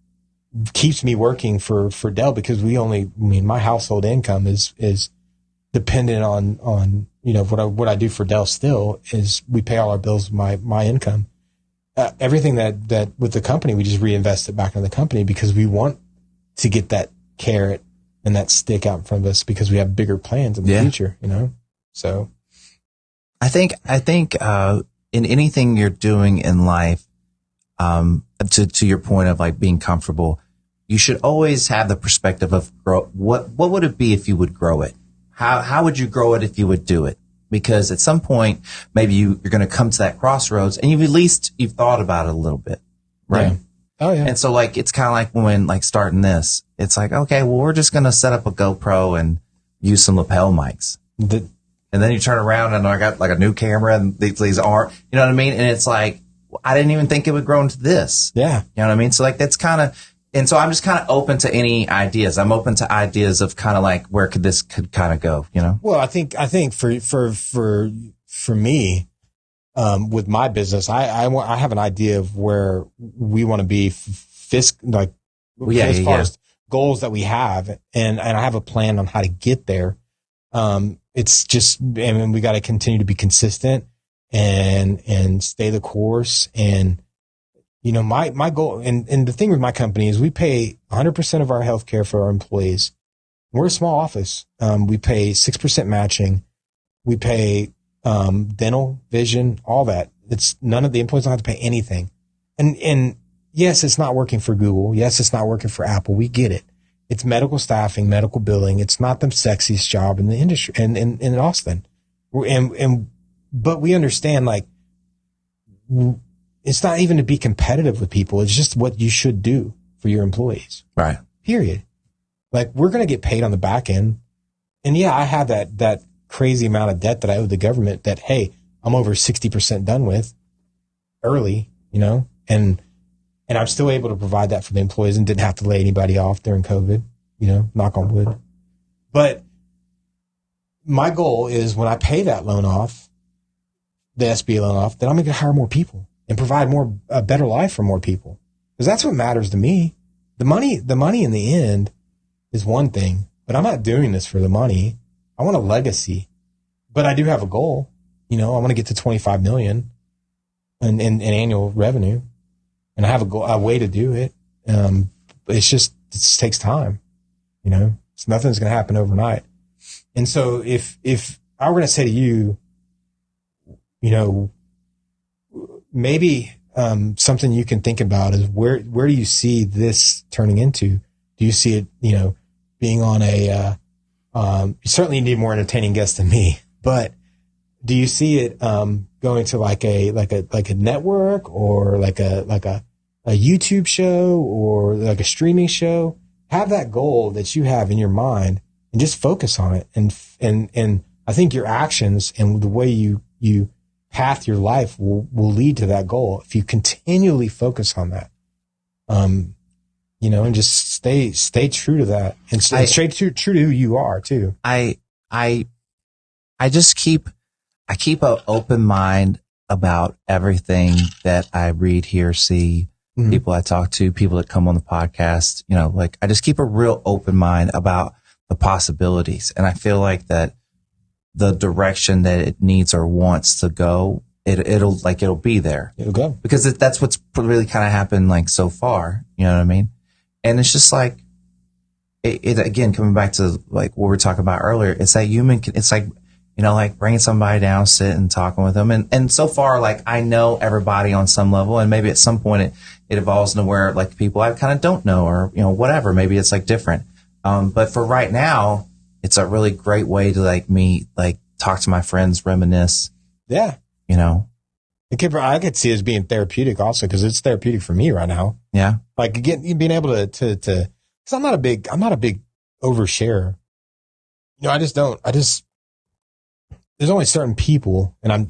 B: keeps me working for Dell, because my household income is dependent on what I do for Dell. Still is we pay all our bills with my income. Everything that with the company, we just reinvest it back into the company, because we want to get that carrot and that stick out in front of us, because we have bigger plans in the future, So
A: I think in anything you're doing in life, to your point of like being comfortable, you should always have the perspective of what would it be if you would grow it? How would you grow it if you would do it? Because at some point, maybe you're going to come to that crossroads, and you've thought about it a little bit, right?
B: Yeah. Oh yeah.
A: And so it's kind of like when starting this, it's like, okay, well, we're just going to set up a GoPro and use some lapel mics. And then you turn around and I got like a new camera, and these aren't, you know what I mean? And it's like, I didn't even think it would grow into this. Yeah. You know what I mean? So that's kind of, and so I'm just kind of open to any ideas. I'm open to ideas of kind of like, where this could kind of go, Well,
B: I think for me, with my business, I have an idea of where we want to be as far as goals that we have. And I have a plan on how to get there. It's just, we got to continue to be consistent and stay the course. And, my goal, and the thing with my company is we pay 100% of our healthcare for our employees. We're a small office. We pay 6% matching. We pay, dental, vision, all that. None of the employees don't have to pay anything. And yes, it's not working for Google. Yes, it's not working for Apple. We get it. It's medical staffing, medical billing. It's not the sexiest job in the industry in Austin. But we understand, it's not even to be competitive with people. It's just what you should do for your employees.
A: Right.
B: Period. We're going to get paid on the back end. And yeah, I have that crazy amount of debt that I owe the government that, hey, I'm over 60% done with early, and I'm still able to provide that for the employees and didn't have to lay anybody off during COVID, knock on wood. But my goal is when I pay that loan off, the SBA loan off, then I'm going to hire more people and provide a better life for more people. Because that's what matters to me. The money in the end is one thing, but I'm not doing this for the money. I want a legacy, but I do have a goal. I want to get to 25 million in annual revenue, and I have a way to do it. It just takes time. Nothing's going to happen overnight. And so if I were going to say to you, maybe something you can think about is where do you see this turning into? Do you see it, being on you certainly need more entertaining guests than me. But do you see it going to like a network or like a YouTube show or like a streaming show? Have that goal that you have in your mind and just focus on it. And I think your actions and the way you path your life will lead to that goal if you continually focus on that. And just stay true to that and stay true to who you are too.
A: I just keep an open mind about everything that I read, hear, see, people I talk to, people that come on the podcast, like I just keep a real open mind about the possibilities. And I feel like that the direction that it needs or wants to go, it'll be there. It'll go. Because that's what's really kind of happened like so far. You know what I mean? And it's just like, it again, coming back to like what we were talking about earlier, it's that it's like, like bringing somebody down, sitting and talking with them. And so far, like I know everybody on some level, and maybe at some point it evolves into where like people I kind of don't know or, whatever, maybe it's like different. But for right now, it's a really great way to like talk to my friends, reminisce.
B: Yeah. I could see it as being therapeutic also because it's therapeutic for me right now.
A: Yeah.
B: Like being able to, cause I'm not a big oversharer. There's only certain people, and I'm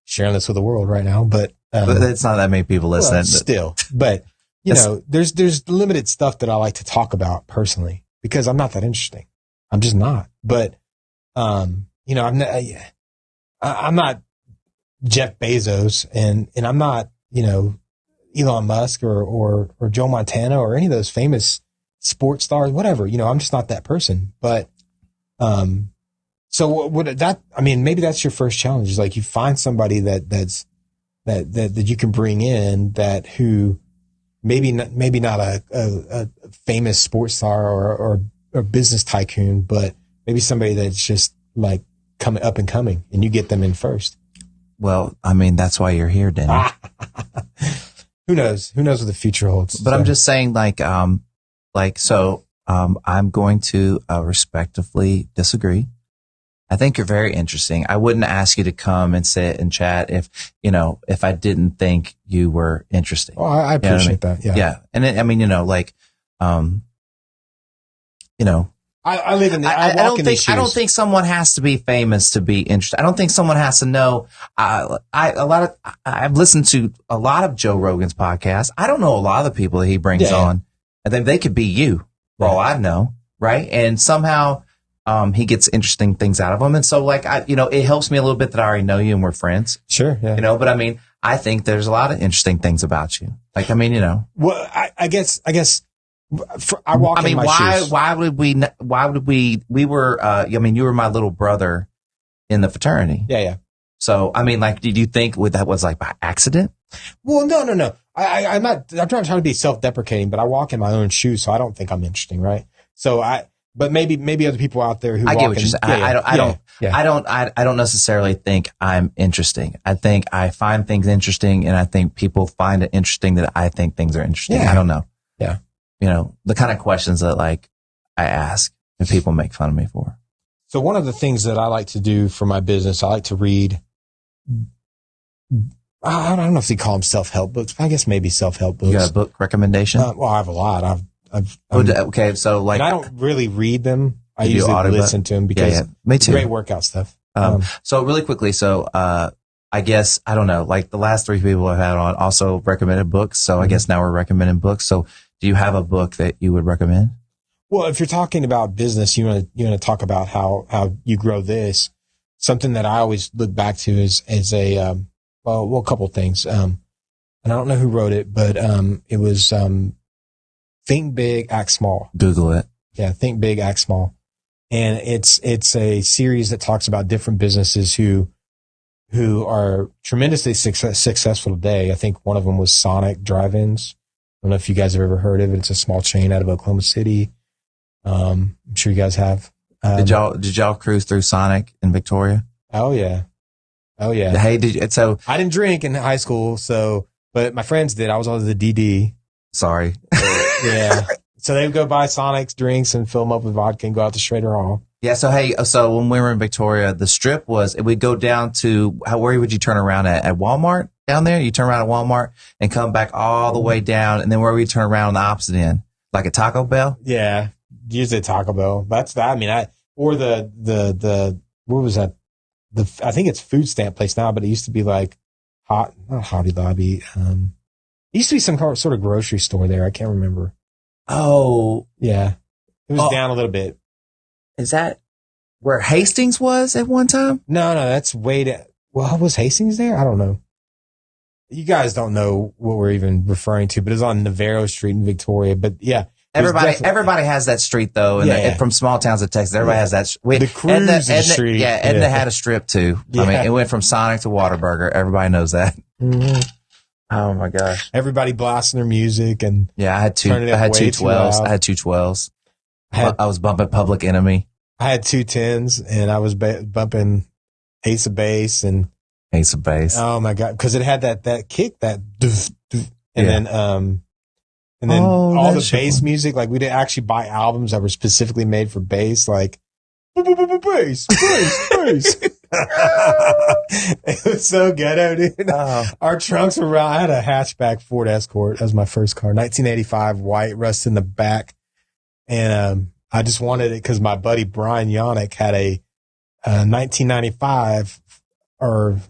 B: sharing this with the world right now, but
A: it's not that many people listening.
B: But there's limited stuff that I like to talk about personally because I'm not that interesting. I'm just not. But, I'm not Jeff Bezos and I'm not, Elon Musk or Joe Montana or any of those famous sports stars, whatever, I'm just not that person. But, so maybe that's your first challenge is like you find somebody that you can bring in who maybe not a famous sports star or business tycoon, but maybe somebody that's just like coming up and coming and you get them in first.
A: Well, that's why you're here, Denney.
B: Who knows what the future holds.
A: But so. I'm just saying I'm going to respectively disagree. I think you're very interesting. I wouldn't ask you to come and sit and chat if I didn't think you were interesting.
B: Oh, I appreciate that. Yeah.
A: Yeah. And
B: I live in the, I
A: don't think someone has to be famous to be interested. I don't think someone has to know. I've listened to a lot of Joe Rogan's podcasts. I don't know a lot of the people that he brings on. I think they could be you for all I know. Right. And somehow, he gets interesting things out of them. And so it helps me a little bit that I already know you and we're friends.
B: Sure. Yeah.
A: But I think there's a lot of interesting things about you.
B: Well, I guess I walk in my shoes.
A: Why would we you were my little brother in the fraternity.
B: Yeah.
A: So, did you think that was like by accident?
B: Well, no. I'm not trying to be self-deprecating, but I walk in my own shoes. So I don't think I'm interesting. Right. So but maybe other people out there who
A: I get what you're saying. I don't necessarily think I'm interesting. I think I find things interesting, and I think people find it interesting that I think things are interesting.
B: Yeah.
A: I don't know.
B: Yeah.
A: The kind of questions that I ask and people make fun of me for.
B: So one of the things that I like to do for my business, I like to read. I don't know if they call them self-help books. I guess maybe self-help books.
A: You got a book recommendation?
B: Well, I have a lot.
A: Okay, so
B: I don't really read them. I usually listen to them because
A: me too.
B: Great workout stuff.
A: So really quickly, I guess, I don't know, the last three people I've had on also recommended books. So I guess now we're recommending books. So do you have a book that you would recommend?
B: Well, if you're talking about business, you want to talk about how you grow this. Something that I always look back to is a couple things. And I don't know who wrote it, but it was Think Big, Act Small.
A: Google it.
B: Yeah, Think Big, Act Small. And it's a series that talks about different businesses who are tremendously successful today. I think one of them was Sonic Drive-Ins. I don't know if you guys have ever heard of it. It's a small chain out of Oklahoma City. I'm sure you guys have.
A: Did y'all cruise through Sonic in Victoria?
B: Oh yeah.
A: Hey,
B: I didn't drink in high school, but my friends did. I was always the DD.
A: Sorry.
B: Yeah. So they would go buy Sonic's drinks and fill them up with vodka and go out to Schrader Hall.
A: Yeah. So, hey, so when we were in Victoria, the strip was, we'd go down to, where would you turn around at Walmart down there? You turn around at Walmart and come back all the way down. And then where we turn around on the opposite end, like a Taco Bell.
B: Yeah. Usually Taco Bell. That's that. I mean, or the, what was that? I think it's food stamp place now, but it used to be like not Hobby Lobby. It used to be some sort of grocery store there. I can't remember.
A: Oh,
B: yeah. It was down a little bit.
A: Is that where Hastings was at one time?
B: No, that's way down. Well, was Hastings there? I don't know. You guys don't know what we're even referring to, but it's on Navarro Street in Victoria. But yeah.
A: Everybody has that street though, and from small towns of Texas, everybody has that.
B: The Cruise Street.
A: Yeah, Edna had a strip too. Yeah. I mean, it went from Sonic to Whataburger. Everybody knows that.
B: Mm-hmm.
A: Oh my gosh!
B: Everybody blasting their music and
A: I had two 12s. I had two 12s. I was bumping Public Enemy.
B: I had 2 10s, and I was bumping Ace of Base and
A: Ace of Base.
B: Oh my god! Because it had that kick, that and then all the bass music. Like we didn't actually buy albums that were specifically made for bass. Like bass. It was so ghetto, dude. Our trunks were around. I had a hatchback Ford Escort. That was my first car, 1985, white, rust in the back. And I just wanted it because my buddy Brian Yannick had a 1995 or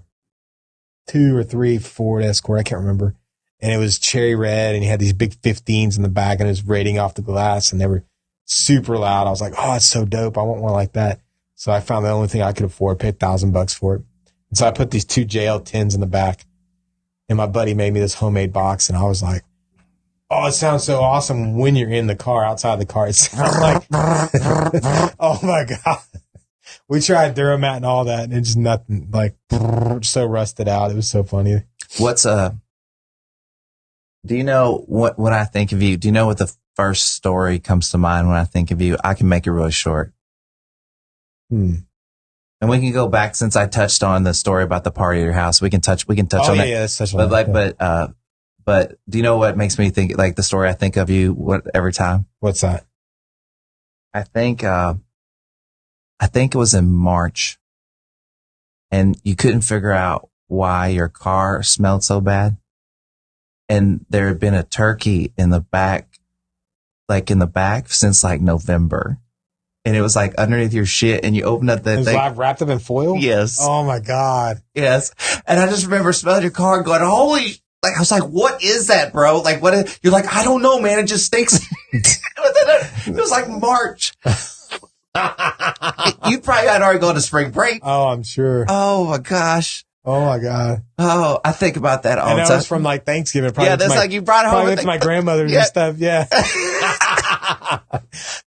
B: 2 or 3 Ford Escort. I can't remember. And it was cherry red, and he had these big 15s in the back, and it was rating off the glass, and they were super loud. I was like, oh, it's so dope. I want one like that. So I found the only thing I could afford, paid $1,000 for it. And so I put these 2 JL10s in the back, and my buddy made me this homemade box, and I was like, oh, it sounds so awesome when you're in the car. Outside the car, it sounds like, oh my God. We tried Duramat and all that, and it's just nothing, like, so rusted out. It was so funny.
A: Do you know when I think of you, do you know what the first story comes to mind when I think of you? I can make it really short. And we can go back, since I touched on the story about the party at your house. We can touch on that.
B: Yeah, that's such a
A: but do you know what makes me think, like the story I think of you every time?
B: What's that?
A: I think it was in March, and you couldn't figure out why your car smelled so bad. And there had been a turkey in the back since like November. And it was like underneath your shit, and you opened up the thing.
B: Wrapped up in foil?
A: Yes.
B: Oh my God.
A: Yes. And I just remember smelling your car and going, holy, like, I was like, what is that, bro? Like, you're like, I don't know, man. It just stinks. It was like March. You probably had already gone to spring break.
B: Oh, I'm sure.
A: Oh my gosh.
B: Oh my God.
A: Oh, I think about that all the time.
B: And that was from like Thanksgiving.
A: Probably that's like you brought it home.
B: Probably to my grandmother's and stuff. Yeah.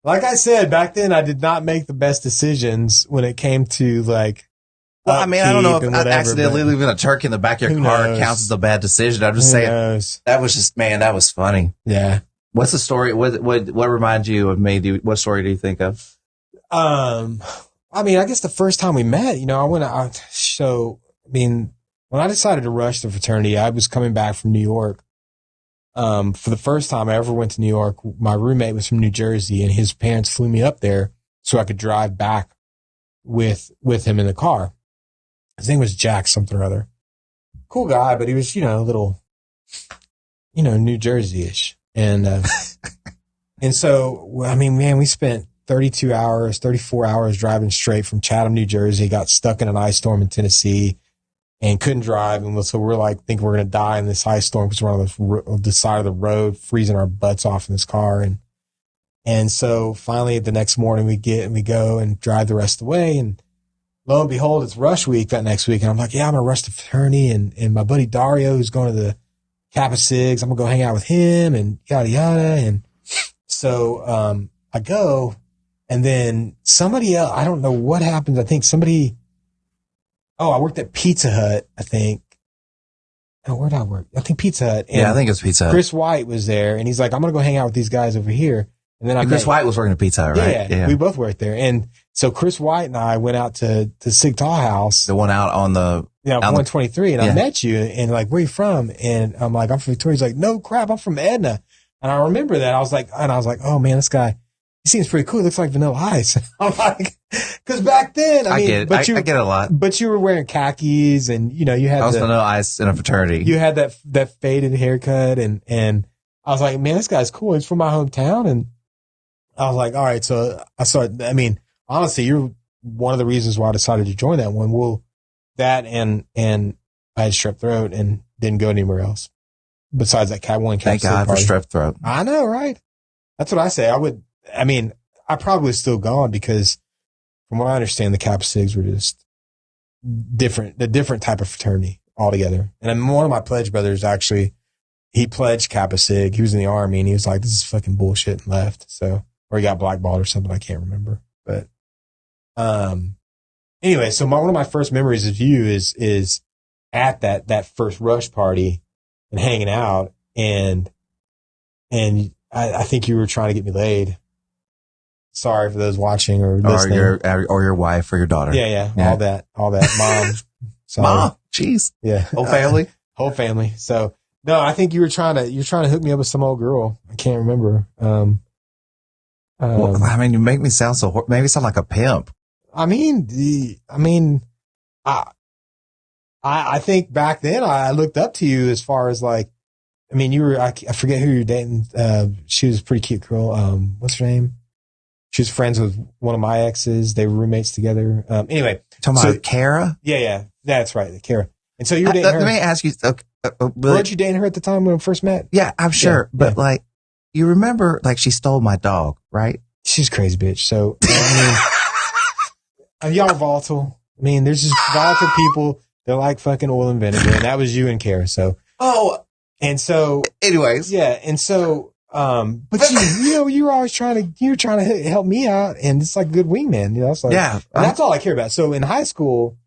B: Like I said, back then I did not make the best decisions when it came to like.
A: Well, I mean, I don't know if accidentally leaving a turkey in the back of your car counts as a bad decision. I'm just saying that was just, man, that was funny.
B: Yeah.
A: What's the story? What reminds you of me? What story do you think of?
B: I mean, I guess the first time we met, when I decided to rush the fraternity, I was coming back from New York. For the first time I ever went to New York, my roommate was from New Jersey, and his parents flew me up there so I could drive back with him in the car. His name was Jack something or other. Cool guy, but he was, a little, New Jersey-ish. And, and so, I mean, man, we spent 34 hours driving straight from Chatham, New Jersey, got stuck in an ice storm in Tennessee and couldn't drive. And so we're like, think we're going to die in this ice storm because we're on the side of the road, freezing our butts off in this car. And so finally the next morning we go and drive the rest of the way. And lo and behold, it's rush week that next week. And I'm like, yeah, I'm going to rush the fraternity. And my buddy Dario, who's going to the Kappa Sigs, I'm going to go hang out with him and yada, yada. And so, I go, and then somebody else, I don't know what happens. I think I worked at Pizza Hut, I think. Oh, where'd I work? I think Pizza Hut.
A: And I think it was Pizza Hut.
B: Chris White was there, and he's like, I'm going to go hang out with these guys over here. And then
A: Chris White was working at Pizza Hut, right?
B: Yeah, we both worked there. And so Chris White and I went out to Sigtal House.
A: The one out on the...
B: 123. And I met you, and like, where you from? And I'm like, I'm from Victoria. He's like, no crap, I'm from Edna. And I remember that. I was like, oh man, this guy. he seems pretty cool. He looks like Vanilla Ice. I'm like, because back then, I mean,
A: get it. I get it a lot.
B: But you were wearing khakis, and you had
A: I was Vanilla Ice in a fraternity.
B: You had that faded haircut, and I was like, man, this guy's cool. He's from my hometown, and I was like, all right. So I started. I mean, honestly, you're one of the reasons why I decided to join that one. Well, that and I had strep throat and didn't go anywhere else besides that Cat 1
A: Thank God
B: party.
A: for strep throat.
B: I know, right? That's what I say. I mean, I probably was still gone because from what I understand, the Kappa Sigs were just different, the different type of fraternity altogether. And then one of my pledge brothers, actually, he pledged Kappa Sig. He was in the Army, and he was like, this is fucking bullshit, and left. So, or he got blackballed or something. I can't remember. But anyway, so one of my first memories of you is at that first Rush party and hanging out, and I think you were trying to get me laid. Sorry for those watching or listening.
A: Or your wife or your daughter.
B: Yeah. All that. Mom. Sorry.
A: Mom. Jeez.
B: Yeah.
A: Whole family.
B: Whole family. So no, I think you were trying to hook me up with some old girl. I can't remember. Well,
A: I mean, you make me sound sound like a pimp.
B: I think back then I looked up to you as far as like, I mean, you were, I forget who you're dating. She was a pretty cute girl. What's her name? She was friends with one of my exes. They were roommates together. Anyway.
A: Talking about Kara?
B: Yeah. That's right. Kara. And so you were dating her.
A: Let me ask you.
B: Weren't you dating her at the time when we first met?
A: Yeah, I'm sure. But like, you remember, like, she stole my dog, right?
B: She's a crazy bitch. So, I mean, y'all are volatile. I mean, there's just volatile people. They're like fucking oil and vinegar. And that was you and Kara. So.
A: Oh.
B: And so.
A: Anyways.
B: Yeah. And so. But you were always trying to help me out, and it's like a good wingman, it's like,
A: yeah,
B: and that's all I care about. So in high school,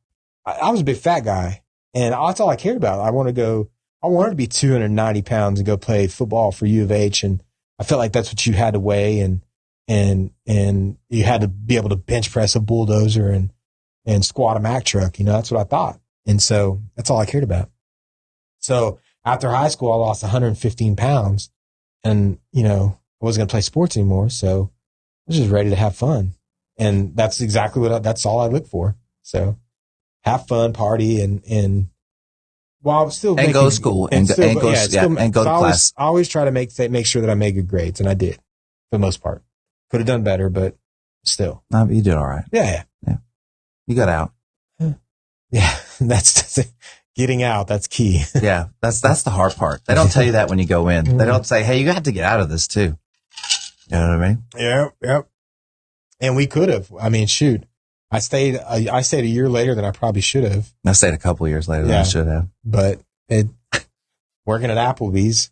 B: I was a big fat guy, and that's all I cared about. I wanted to be 290 pounds and go play football for U of H. And I felt like that's what you had to weigh, and you had to be able to bench press a bulldozer and squat a Mack truck. That's what I thought. And so that's all I cared about. So after high school, I lost 115 pounds. And, I wasn't going to play sports anymore. So I was just ready to have fun. And that's exactly that's all I look for. So have fun, party, and while still
A: and go to school and go to class.
B: I always try to make sure that I make good grades. And I did for the most part. Could have done better, but still.
A: No, you did all right.
B: Yeah.
A: You got out.
B: Yeah. That's getting out, that's key.
A: Yeah, that's the hard part. They don't tell you that when you go in. They don't say, hey, you have to get out of this too. You know what I mean?
B: Yep. And we could have. I mean, shoot. I stayed a year later than I probably should have.
A: I stayed a couple of years later than I should have.
B: But working at Applebee's.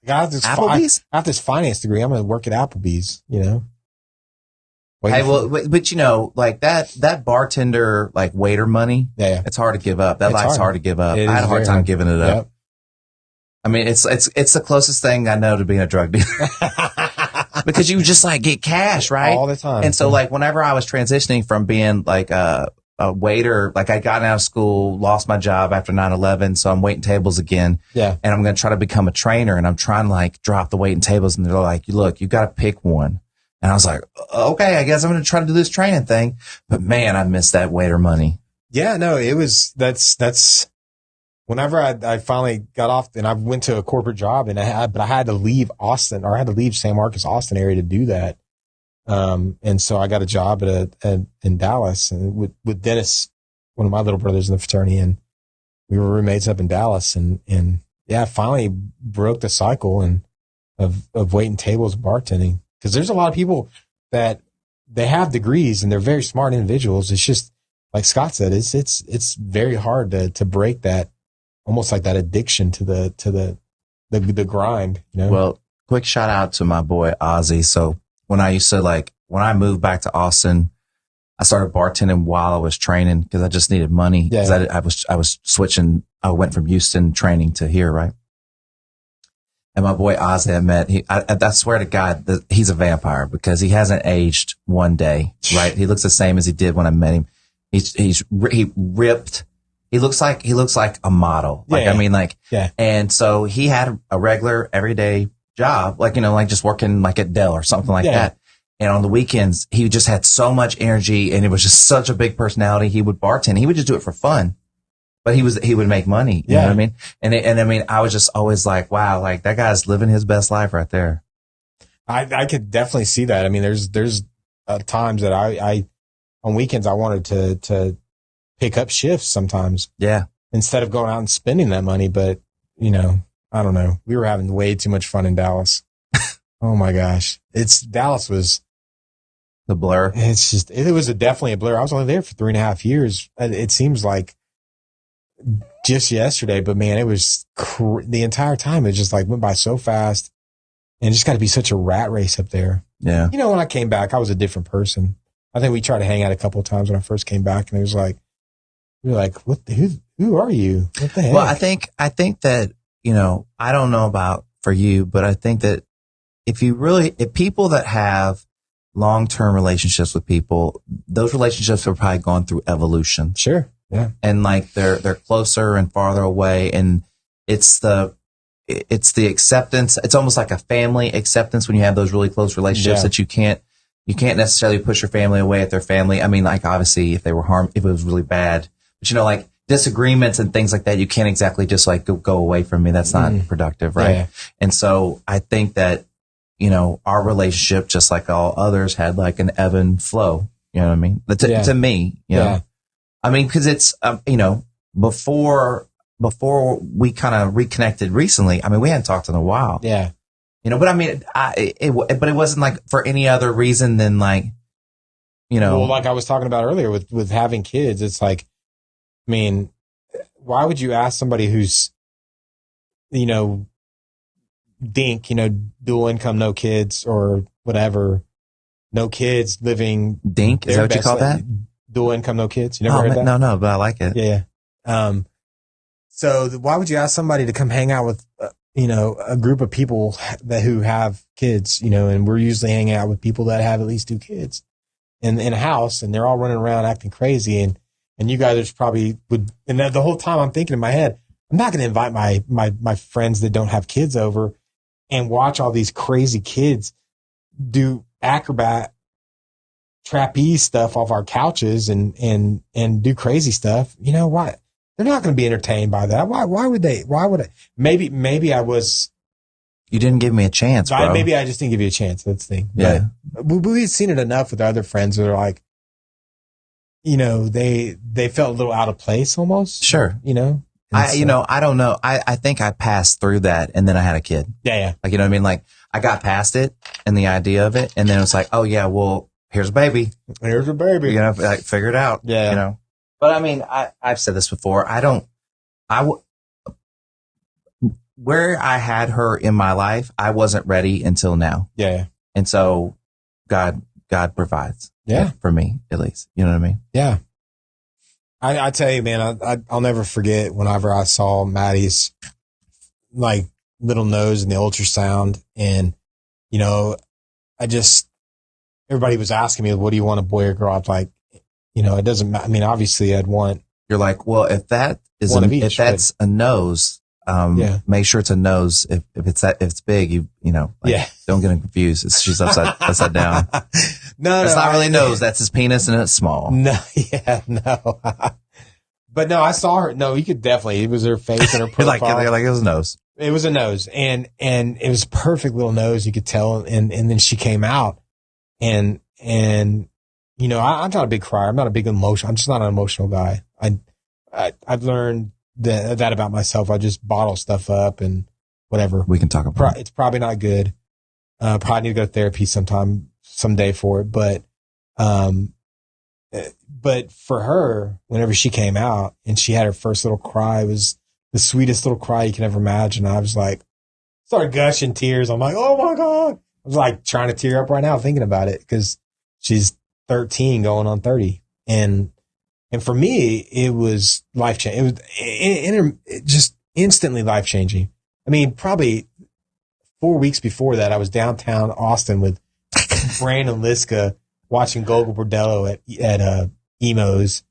B: I have this finance degree. I'm going to work at Applebee's,
A: Hey, well, but like that bartender, like waiter money, it's hard to give up. That life's hard to give up. I had a hard time giving it up. Yep. I mean, it's the closest thing I know to being a drug dealer because you just like get cash, right?
B: All the time.
A: And so like whenever I was transitioning from being like a waiter, like I'd gotten out of school, lost my job after 9/11. So I'm waiting tables again.
B: Yeah.
A: And I'm going to try to become a trainer, and I'm trying to like drop the waiting tables, and they're like, look, you got to pick one. And I was like, okay, I guess I'm going to try to do this training thing. But man, I missed that waiter money.
B: Yeah, no, that's whenever I finally got off and I went to a corporate job, but I had to leave Austin, or I had to leave San Marcos, Austin area to do that. And so I got a job in Dallas and with Dennis, one of my little brothers in the fraternity, and we were roommates up in Dallas, and I finally broke the cycle of waiting tables, bartending. Because there's a lot of people that they have degrees and they're very smart individuals. It's just like Scott said, it's very hard to break that, almost like that addiction to the grind.
A: Well, quick shout out to my boy Ozzy. So when I moved back to Austin, I started bartending while I was training because I just needed money. Because I was switching. I went from Houston training to here, right? And my boy Ozzy I met, I swear to God, he's a vampire because he hasn't aged one day, right? He looks the same as he did when I met him. He ripped. He looks like a model. And so he had a regular everyday job, like just working like at Dell or something like that. And on the weekends, he just had so much energy and it was just such a big personality. He would bartend. He would just do it for fun, but he would make money. You know what I mean? And I mean, I was just always like, wow, like that guy's living his best life right there.
B: I could definitely see that. I mean, there's times that I on weekends, I wanted to pick up shifts sometimes.
A: Yeah.
B: Instead of going out and spending that money. But, you know, I don't know. We were having way too much fun in Dallas. Oh my gosh. Dallas was
A: the blur.
B: It's just, it was definitely a blur. I was only there for 3.5 years. It seems like just yesterday, but man, it was the entire time. It just like went by so fast and it just got to be such a rat race up there.
A: Yeah.
B: You know, when I came back, I was a different person. I think we tried to hang out a couple of times when I first came back and it was like, we were like, who are you? What the heck?
A: Well, I think that, you know, I don't know about for you, but I think that if people that have long-term relationships with people, those relationships are probably gone through evolution.
B: Sure. Yeah.
A: And like they're closer and farther away. And it's the acceptance. It's almost like a family acceptance when you have those really close relationships that you can't necessarily push your family away at their family. I mean, like obviously if it was really bad, but you know, like disagreements and things like that, you can't exactly just like go away from me. That's not productive. Right. Yeah. And so I think that, you know, our relationship, just like all others, had like an ebb and flow. You know what I mean? To me, you know, I mean, cause it's, you know, before we kind of reconnected recently, I mean, we hadn't talked in a while.
B: Yeah.
A: You know, but I mean, but it wasn't like for any other reason than like, you know.
B: Well, like I was talking about earlier with having kids, it's like, I mean, why would you ask somebody who's, you know, dink, you know, dual income, no kids or whatever, no kids living.
A: Dink? Is that what you call that?
B: Dual income, no kids. You never heard that?
A: No, but I like it.
B: Yeah. So why would you ask somebody to come hang out with, you know, a group of people who have kids, you know, and we're usually hanging out with people that have at least 2 kids in a house and they're all running around acting crazy. And you guys probably would, and the whole time I'm thinking in my head, I'm not going to invite my friends that don't have kids over and watch all these crazy kids do acrobat trapeze stuff off our couches and do crazy stuff. You know what? They're not going to be entertained by that. Why would they? Why would I? Maybe I was.
A: You didn't give me a chance, bro.
B: Maybe I just didn't give you a chance. That's the thing.
A: Yeah.
B: But we've seen it enough with other friends that are like, you know, they felt a little out of place almost.
A: Sure.
B: You know?
A: You know, I don't know. I think I passed through that and then I had a kid.
B: Yeah.
A: Like, you know what I mean? Like I got past it and the idea of it. And then it was like, oh yeah, well, here's a baby.
B: Here's a baby.
A: You know, like figure it out.
B: Yeah.
A: You know, but I mean, I've said this before. Where I had her in my life, I wasn't ready until now.
B: Yeah.
A: And so God provides.
B: Yeah.
A: For me, at least. You know what I mean?
B: Yeah. I tell you, man, I'll never forget whenever I saw Maddie's like little nose in the ultrasound and, you know, everybody was asking me, what do you want, a boy or girl? I was like, you know, it doesn't matter. I mean, obviously I'd want.
A: You're like, well, if that's a nose, make sure it's a nose. If it's big, you know, like, don't get them confused. She's upside down.
B: No,
A: it's not really nose. That's his penis and it's small.
B: No. But no, I saw her. No, you could definitely, it was her face and her profile.
A: You're like, it was a nose.
B: It was a nose and it was a perfect little nose. You could tell. And then she came out and, you know, I'm not a big crier. I'm not a big emotion. I'm just not an emotional guy. I've learned that about myself. I just bottle stuff up and whatever.
A: We can talk about it.
B: It's probably not good. Probably need to go to therapy someday for it. But for her, whenever she came out and she had her first little cry, it was the sweetest little cry you can ever imagine. I was like, started gushing tears. I'm like, oh my God. I was like trying to tear up right now thinking about it because she's 13 going on 30. And for me, it was life changing. It just instantly life changing. I mean, probably 4 weeks before that, I was downtown Austin with Brandon Liska watching Gogol Bordello at Emo's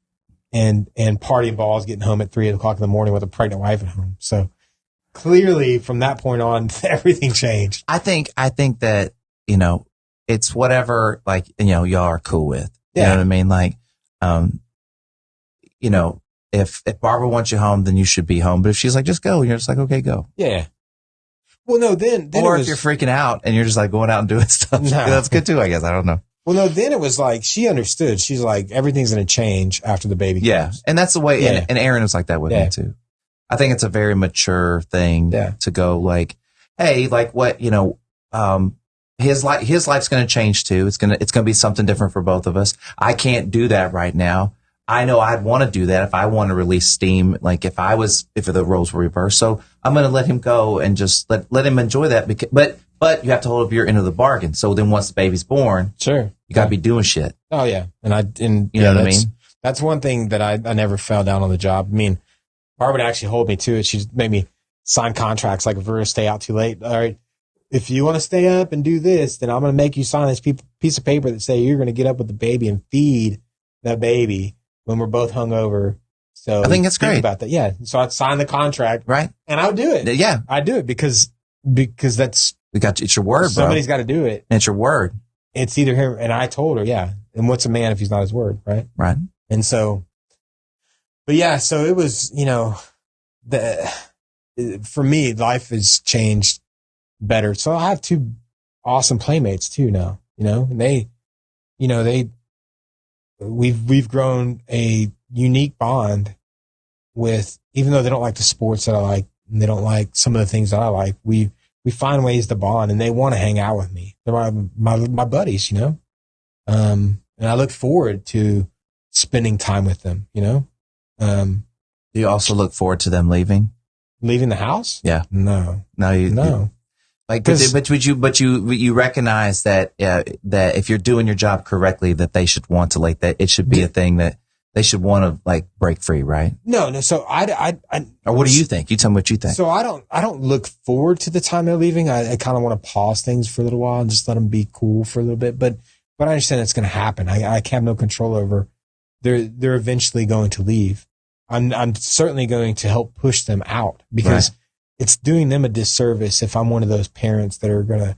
B: and partying balls, getting home at 3:00 in the morning with a pregnant wife at home. So clearly from that point on, everything changed.
A: I think that, you know, it's whatever, like, y'all are cool with. You
B: Yeah.
A: know what I mean? Like, if Barbara wants you home, then you should be home. But if she's like, just go, and you're just like, okay, go.
B: Yeah. Well, no, then
A: Or
B: it
A: if
B: was,
A: you're freaking out and you're just like going out and doing stuff,
B: No.
A: that's good too, I guess. I don't know.
B: well, no, then it was like, she understood. She's like, everything's going to change after the baby
A: Yeah.
B: comes.
A: And that's the way,
B: Yeah.
A: and Aaron was like that with
B: Yeah.
A: me too. I think it's a very mature thing
B: Yeah.
A: to go like, hey, like what, his life's going to change too. It's going to be something different for both of us. I can't do that right now. I know I'd want to do that if I want to release steam, like if the roles were reversed. So I'm going to let him go and just let him enjoy that. But you have to hold up your end of the bargain. So then once the baby's born,
B: Sure.
A: you got to be doing shit.
B: Oh yeah. And
A: You know what I mean?
B: That's one thing that I never fell down on the job. I mean, Barbara would actually hold me to it. She'd make me sign contracts. Like if we're going to stay out too late. All right. If you want to stay up and do this, then I'm going to make you sign this piece of paper that say you're going to get up with the baby and feed the baby when we're both hungover. So
A: I think it's great
B: about that. Yeah. So I'd sign the contract.
A: Right.
B: And I would do it.
A: Yeah.
B: I do it because that's,
A: It's your word, bro.
B: somebody's got to do it.
A: And it's your word.
B: It's either him. And I told her, yeah. And what's a man if he's not his word? Right.
A: Right.
B: And so, but yeah, so it was, for me, life has changed better. So I have two awesome playmates too now, and we've grown a unique bond with, even though they don't like the sports that I like and they don't like some of the things that I like, we find ways to bond and they want to hang out with me. They're my buddies, and I look forward to spending time with them,
A: Do you also look forward to them leaving
B: the house?
A: Yeah.
B: No.
A: No. Like, but you recognize that if you're doing your job correctly, that they should want to, like, that it should be a thing that they should want to, like, break free, right?
B: No. So
A: or what do you think? You tell me what you think.
B: So I don't look forward to the time they're leaving. I kind of want to pause things for a little while and just let them be cool for a little bit. But I understand it's going to happen. I have no control over. They're eventually going to leave. I'm certainly going to help push them out because it's doing them a disservice if I'm one of those parents that are going to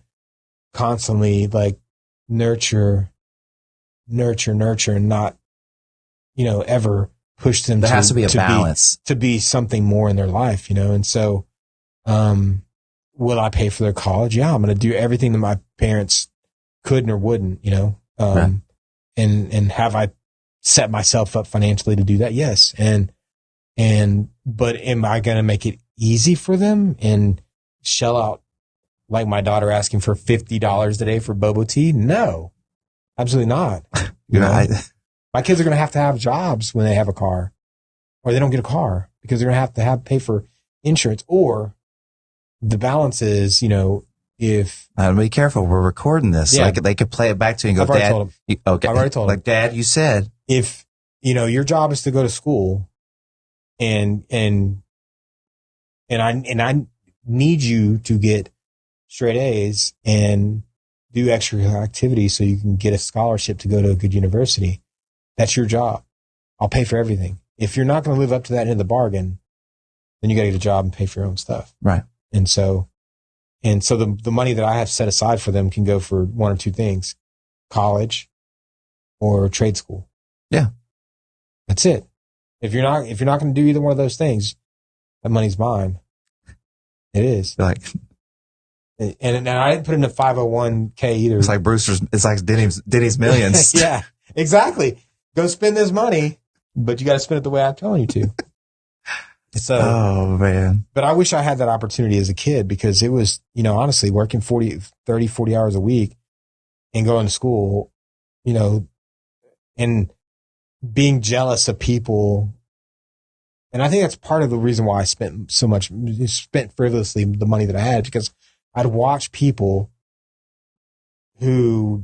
B: constantly like nurture and not, ever push them.
A: There has to be a balance
B: to be something more in their life, And so, will I pay for their college? Yeah, I'm going to do everything that my parents couldn't or wouldn't, and have I set myself up financially to do that? Yes. But am I going to make it easy for them and shell out like my daughter asking for $50 a day for boba tea? No, absolutely not. My kids are going to have jobs when they have a car or they don't get a car because they're going to have pay for insurance, or the balance is, if
A: be careful, we're recording this.
B: Yeah.
A: Like they could play it back to you and go,
B: I've already
A: Dad,
B: told him.
A: okay.
B: I've already told him.
A: Like, Dad, you said,
B: if, your job is to go to school and I need you to get straight A's and do extra activities so you can get a scholarship to go to a good university. That's your job. I'll pay for everything. If you're not going to live up to that end of the bargain, then you got to get a job and pay for your own stuff.
A: Right.
B: And so the money that I have set aside for them can go for one or two things: college or trade school.
A: Yeah.
B: That's it. If you're not going to do either one of those things, that money's mine. It is.
A: Like,
B: and I didn't put in a 501k either.
A: It's like it's like Denny's Millions.
B: Yeah, exactly. Go spend this money, but you got to spend it the way I'm telling you to. So,
A: oh man.
B: But I wish I had that opportunity as a kid because it was, honestly, working 40 hours a week and going to school, and being jealous of people. And I think that's part of the reason why I spent frivolously the money that I had, because I'd watch people who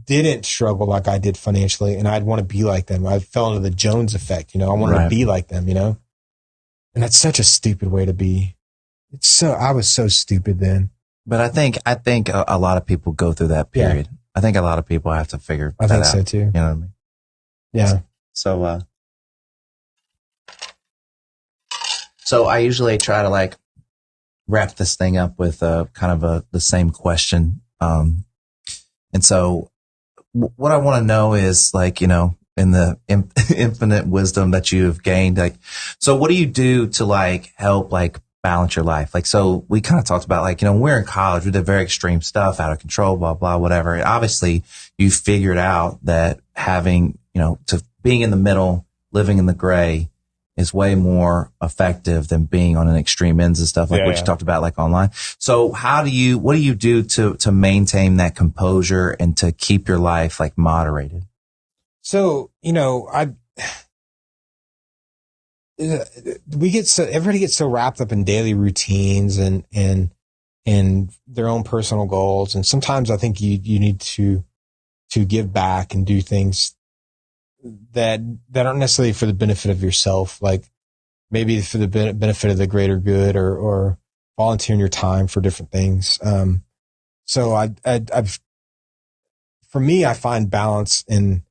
B: didn't struggle like I did financially, and I'd want to be like them. I fell into the Jones effect, I wanted to be like them, and that's such a stupid way to be. I was so stupid then.
A: But I think a lot of people go through that period. Yeah. I think a lot of people have to figure that out.
B: I think so too.
A: You know what I mean?
B: Yeah.
A: So I usually try to like wrap this thing up with kind of the same question. And so what I want to know is like, you know, in the infinite wisdom that you have gained, like, so what do you do to like help like balance your life? Like, so we kind of talked about like, you know, when we're in college, we did very extreme stuff, out of control, blah, blah, whatever. And obviously you figured out that having, you know, to being in the middle, living in the gray is way more effective than being on an extreme ends and stuff like what you talked about, like online. So what do you do to maintain that composure and to keep your life like moderated?
B: So, you know, everybody gets so wrapped up in daily routines and their own personal goals. And sometimes I think you need to give back and do things that aren't necessarily for the benefit of yourself, like maybe for the benefit of the greater good, or volunteering your time for different things. So for me, I find balance in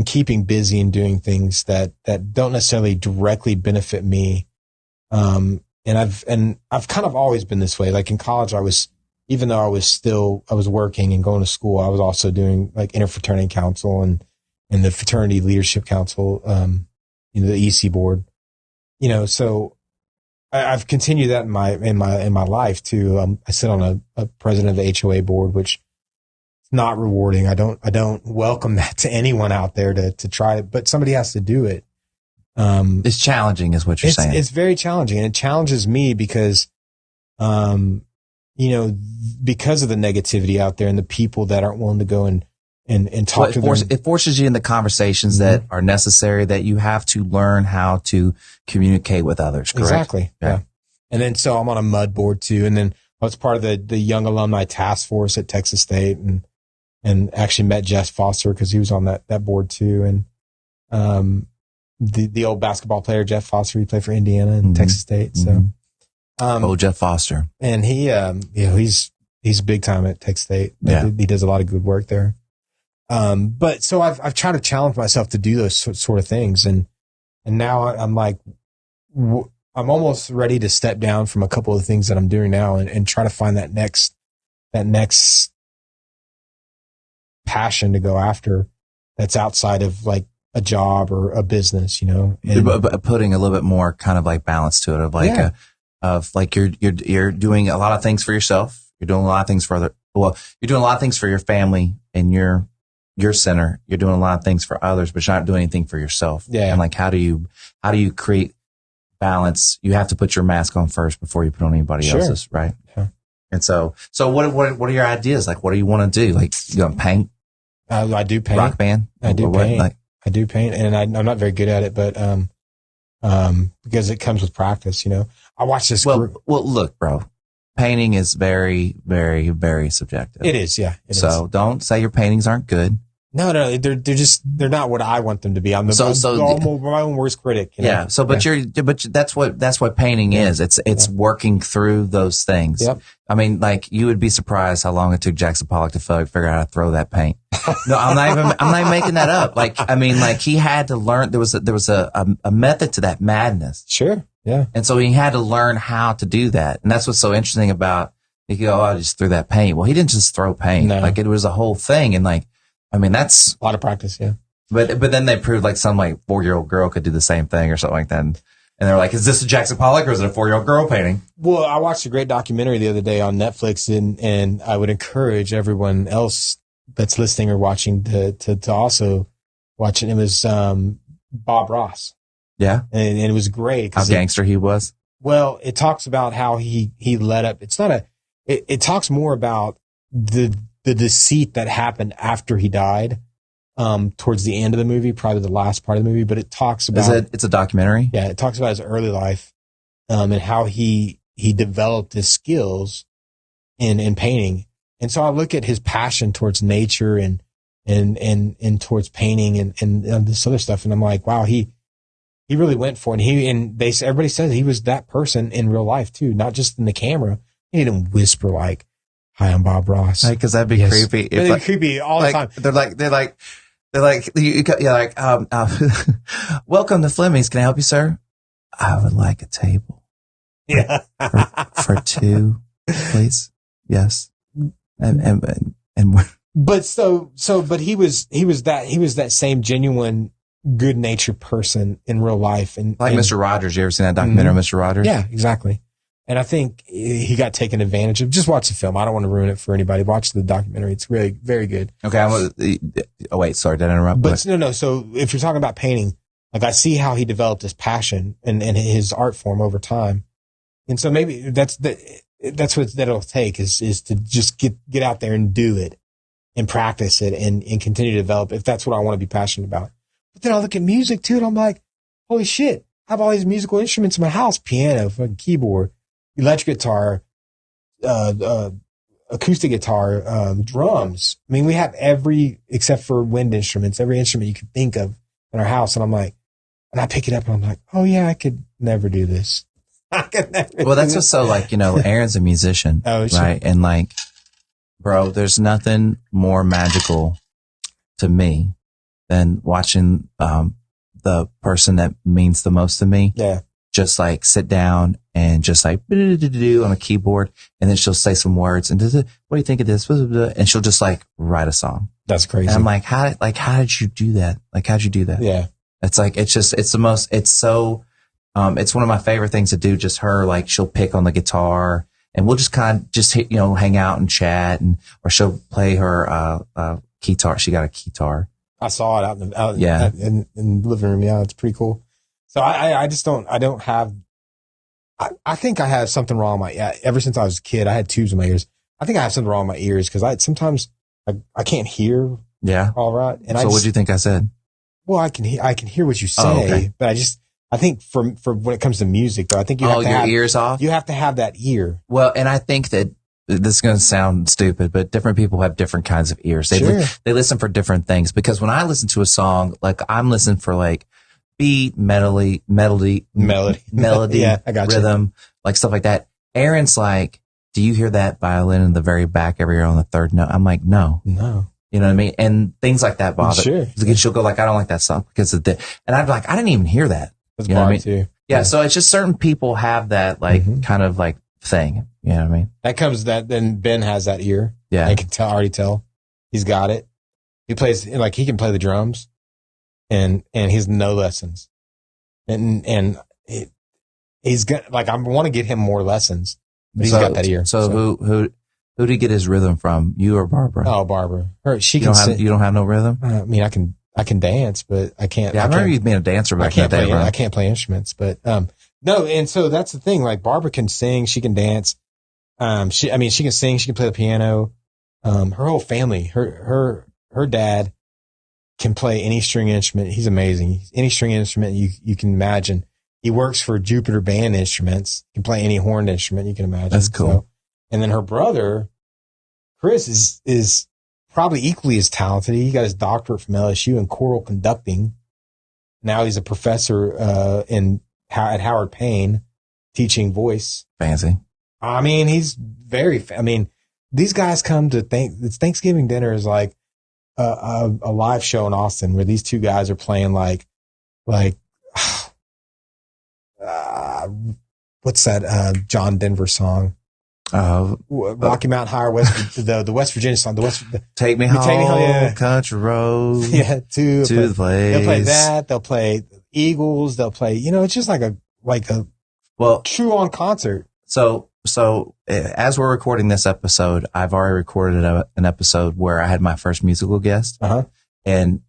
B: keeping busy and doing things that don't necessarily directly benefit me. And I've kind of always been this way. Like in college, even though I was working and going to school, I was also doing like interfraternity council and the fraternity leadership council, you know, the EC board, you know, so I've continued that in my life too. I sit on a president of the HOA board, which is not rewarding. I don't welcome that to anyone out there to try it, but somebody has to do it.
A: It's challenging is what you're saying.
B: It's very challenging, and it challenges me because, you know, because of the negativity out there and the people that aren't willing to go and talk to them.
A: It forces you into conversations that are necessary, that you have to learn how to communicate with others. Correct?
B: Exactly. Yeah. And then, so I'm on a MUD board too. And then I was part of the Young Alumni Task Force at Texas State, and actually met Jeff Foster because he was on that board too. And, the old basketball player, Jeff Foster, he played for Indiana and Texas State. So,
A: Jeff Foster.
B: And he, you know, he's big time at Texas State.
A: Yeah.
B: He does a lot of good work there. But so I've tried to challenge myself to do those sort of things. And now I'm like, I'm almost ready to step down from a couple of things that I'm doing now and try to find that next passion to go after that's outside of like a job or a business, you know, and
A: putting a little bit more kind of like balance to it, of like, of like you're doing a lot of things for yourself. You're doing a lot of things for you're doing a lot of things for your family and your center. You're doing a lot of things for others, but you're not doing anything for yourself.
B: Yeah.
A: And like, how do you create balance? You have to put your mask on first before you put on anybody else's, right?
B: Yeah.
A: And so what are your ideas? Like, what do you want to do? Like, you gonna paint?
B: I do paint.
A: Rock band?
B: I do paint. I do paint, and I'm not very good at it, but because it comes with practice, you know. I watch this.
A: Well, look, bro. Painting is very, very, very subjective.
B: It is, yeah.
A: So don't say your paintings aren't good.
B: No, they're not what I want them to be. I'm my own worst critic. You know?
A: Yeah. So, but that's what painting is. It's working through those things.
B: Yep.
A: I mean, like, you would be surprised how long it took Jackson Pollock to figure out how to throw that paint. No, I'm not even making that up. Like, I mean, like, he had to learn, there was a method to that madness.
B: Sure. Yeah.
A: And so he had to learn how to do that. And that's what's so interesting about, you go, I just threw that paint. Well, he didn't just throw paint.
B: No.
A: Like, it was a whole thing. And like, I mean, that's
B: a lot of practice. Yeah.
A: But then they proved like some like 4-year-old girl could do the same thing or something like that. And they're like, is this a Jackson Pollock or is it a 4-year-old girl painting?
B: Well, I watched a great documentary the other day on Netflix, and I would encourage everyone else that's listening or watching to also watch it. It was, Bob Ross.
A: Yeah.
B: And it was great.
A: How gangster he was.
B: Well, it talks about how he led up. It's not it talks more about the deceit that happened after he died, towards the end of the movie, probably the last part of the movie, but it talks about,
A: it's a documentary?
B: Yeah. It talks about his early life, and how he developed his skills in painting. And so I look at his passion towards nature and towards painting and this other stuff. And I'm like, wow, he really went for it. And everybody says he was that person in real life too, not just in the camera. He didn't whisper like, "Hi, I'm Bob Ross."
A: Because that'd be creepy.
B: It'd be creepy all the time.
A: They're like, you're like, welcome to Fleming's. Can I help you, sir? I would like a table.
B: Yeah.
A: for 2, please. Yes. And
B: but he was that same genuine, good natured person in real life. And
A: like Mr. Rogers. You ever seen that documentary on Mr. Rogers?
B: Yeah, exactly. And I think he got taken advantage of. Just watch the film. I don't want to ruin it for anybody. Watch the documentary. It's really very good.
A: Okay. Oh wait, sorry, did I interrupt?
B: But no. So if you're talking about painting, like I see how he developed his passion and his art form over time. And so maybe that's what that'll take is to just get out there and do it and practice it and continue to develop if that's what I want to be passionate about. But then I look at music too and I'm like, holy shit, I have all these musical instruments in my house, piano, fucking keyboard, electric guitar, acoustic guitar, drums. I mean, we have except for wind instruments, every instrument you could think of in our house. And I'm like, and I pick it up and I'm like, oh yeah, I could never do this.
A: Well, that's what's so like, Aaron's a musician, right? And like, bro, there's nothing more magical to me than watching the person that means the most to me.
B: Yeah.
A: Just like sit down and just like on a keyboard, and then she'll say some words and what do you think of this? And she'll just like write a song.
B: That's crazy.
A: And I'm like, how did you do that? Like, how'd you do that?
B: Yeah.
A: It's like, it's one of my favorite things to do. Just her, like, she'll pick on the guitar and we'll just kind of just hit, hang out and chat, or she'll play her, guitar. She got a guitar.
B: I saw it out in the living room. Yeah. It's pretty cool. So I think I have something wrong with ever since I was a kid, I had tubes in my ears. I think I have something wrong with my ears because sometimes I can't hear.
A: Yeah.
B: All right. And
A: so what'd you think I said?
B: Well, I can hear what you say, but I think for when it comes to music though, I think you have to have
A: your ears off.
B: You have to have that ear.
A: Well, and I think that this is going to sound stupid, but different people have different kinds of ears. They listen for different things, because when I listen to a song, like I'm listening for like beat, melody,
B: yeah, I got
A: rhythm, like stuff like that. Aaron's like, do you hear that violin in the very back every year on the third note? I'm like, no. You know what I mean? And things like that bother.
B: Sure.
A: She'll go like, I don't like that song because of the, and I'm like, I didn't even hear that.
B: That's you know what I mean? Too.
A: Yeah. So it's just certain people have that like kind of like thing. You know what I mean?
B: Then Ben has that ear.
A: Yeah.
B: I can already tell. He's got it. He plays, like, he can play the drums and he's no lessons. And he's got, like, I want to get him more lessons, but he's got that ear.
A: So who did he get his rhythm from? You or Barbara?
B: Oh, Barbara. She
A: you don't have no rhythm?
B: I mean, I can dance, but I can't.
A: Yeah, I remember you being a dancer back in the day, bro.
B: I can't play instruments, but, no. And so that's the thing. Like, Barbara can sing, she can dance. She can sing, she can play the piano. Her whole family, her dad can play any string instrument. He's amazing. Any string instrument you can imagine. He works for Jupiter Band Instruments. He can play any horned instrument you can imagine.
A: That's cool.
B: So, and then her brother, Chris, is probably equally as talented. He got his doctorate from LSU in choral conducting. Now he's a professor at Howard Payne, teaching voice.
A: Fancy.
B: I mean, he's these guys come to Thanksgiving dinner is like a live show in Austin where these two guys are playing like what's that John Denver song? Rocky Mountain High, the West Virginia song.
A: Take me home, country road.
B: Yeah, to
A: the place.
B: They'll play that. They'll play Eagles. They'll play. It's just like a true on concert.
A: So as we're recording this episode, I've already recorded an episode where I had my first musical guest, and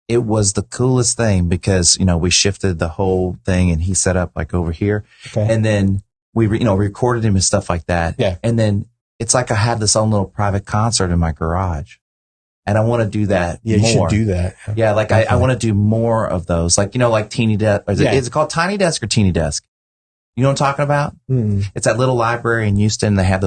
A: it was the coolest thing because we shifted the whole thing, and he set up like over here, and then we recorded him and stuff like that.
B: Yeah.
A: And then it's like I had this own little private concert in my garage, and I want to do that.
B: Yeah,
A: more.
B: You should do that.
A: Yeah, like I want to do more of those, like like Teeny Desk. Is it called Tiny Desk or Teeny Desk? You know what I'm talking about? It's that little library in Houston. They have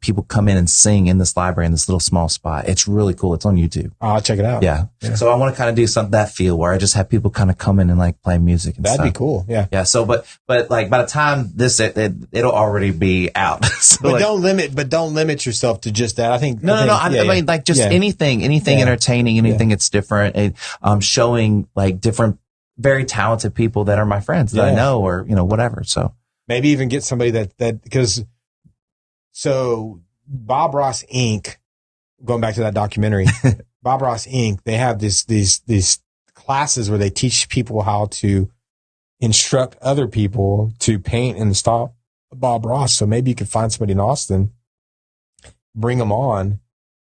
A: people come in and sing in this library in this little small spot. It's really cool. It's on YouTube.
B: I'll check it out.
A: Yeah. So I want to kind of do that feel where I just have people kind of come in and like play music and
B: That'd be cool. Yeah.
A: Yeah. So, but like by the time it'll already be out. So
B: but don't limit yourself to just that. I think.
A: No. I mean, like just anything entertaining, anything that's different, and showing like different, very talented people that are my friends that I know, or whatever. So
B: maybe even get somebody that because so Bob Ross Inc. going back to that documentary, Bob Ross Inc., they have these classes where they teach people how to instruct other people to paint and stop Bob Ross. So maybe you could find somebody in Austin, bring them on,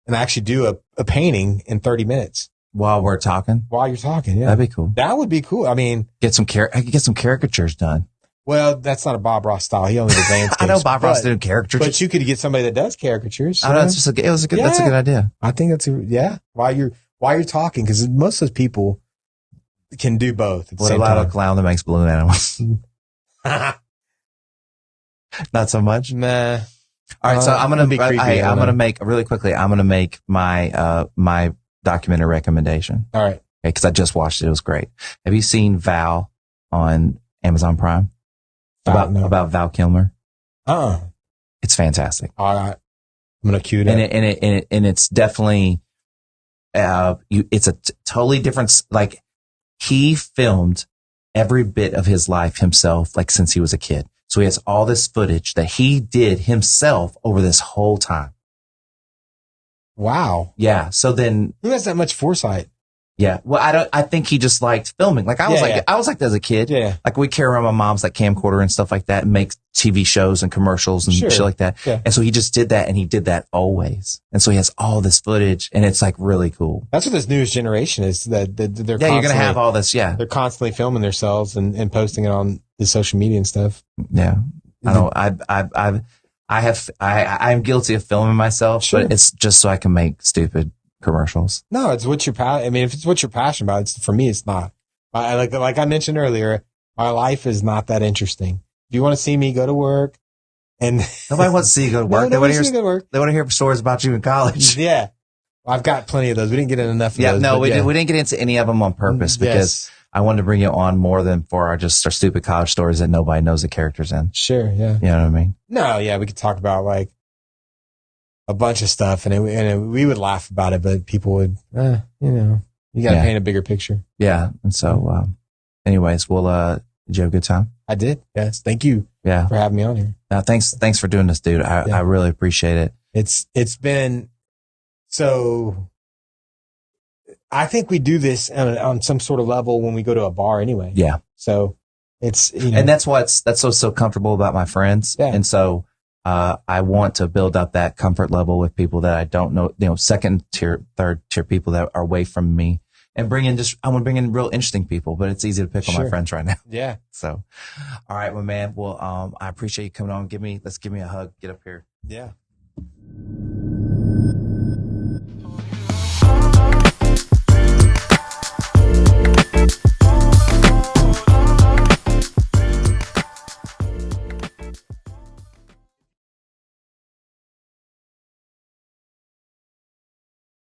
B: and actually do a painting in 30 minutes.
A: While you're talking,
B: yeah.
A: That'd be cool.
B: That would be cool. I mean,
A: I could get some caricatures done.
B: Well, that's not a Bob Ross style. He only does landscapes.
A: I know Bob Ross doing caricatures.
B: But you could get somebody that does caricatures.
A: I know, that's a good idea.
B: I think while you're talking, because most of those people can do both.
A: What about a clown that makes balloon animals? Not so much.
B: Nah.
A: All right, so I'm gonna make my documentary recommendation.
B: All right,
A: because I just watched it. It was great. Have you seen Val on Amazon Prime? About Val Kilmer. It's fantastic.
B: All right, I'm gonna cue it up.
A: And it's definitely it's a totally different. Like, he filmed every bit of his life himself, like since he was a kid. So he has all this footage that he did himself over this whole time.
B: Wow.
A: Yeah. So then,
B: who has that much foresight?
A: Yeah. Well, I think he just liked filming. Like I was like that as a kid.
B: Yeah.
A: Like we carry around my mom's like camcorder and stuff like that and make TV shows and commercials and shit like that. Yeah. And so he just did that, and he did that always. And so he has all this footage, and it's like really cool.
B: That's what this newest generation is. That they're
A: you're going to have all this. Yeah.
B: They're constantly filming themselves and posting it on the social media and stuff.
A: Yeah. I know. I'm guilty of filming myself, but it's just so I can make stupid commercials.
B: No, it's what you're if it's what you're passionate about, for me, it's not. Like I mentioned earlier, my life is not that interesting. If you want to see me go to work, and
A: nobody wants to see you go to work. They want to hear stories about you in college.
B: Yeah. I've got plenty of those. We didn't get enough of those.
A: No, we didn't get into any of them on purpose because I wanted to bring you on more than for our stupid college stories that nobody knows the characters in.
B: Sure, yeah.
A: You know what I mean?
B: No, yeah, we could talk about like a bunch of stuff, and we would laugh about it, but people would, you got to paint a bigger picture.
A: Yeah, and so, anyways, did you have a good time?
B: I did. Yes, thank you.
A: Yeah,
B: for having me on here.
A: Thanks for doing this, dude. I really appreciate it.
B: It's been so. I think we do this on some sort of level when we go to a bar anyway.
A: Yeah.
B: So it's,
A: and that's what's so comfortable about my friends. Yeah. And so, I want to build up that comfort level with people that I don't know, second tier, third tier people that are away from me, and I want to bring in real interesting people, but it's easy to pick on my friends right now.
B: Yeah.
A: So, all right, my man. Well, I appreciate you coming on. Let's give me a hug. Get up here.
B: Yeah.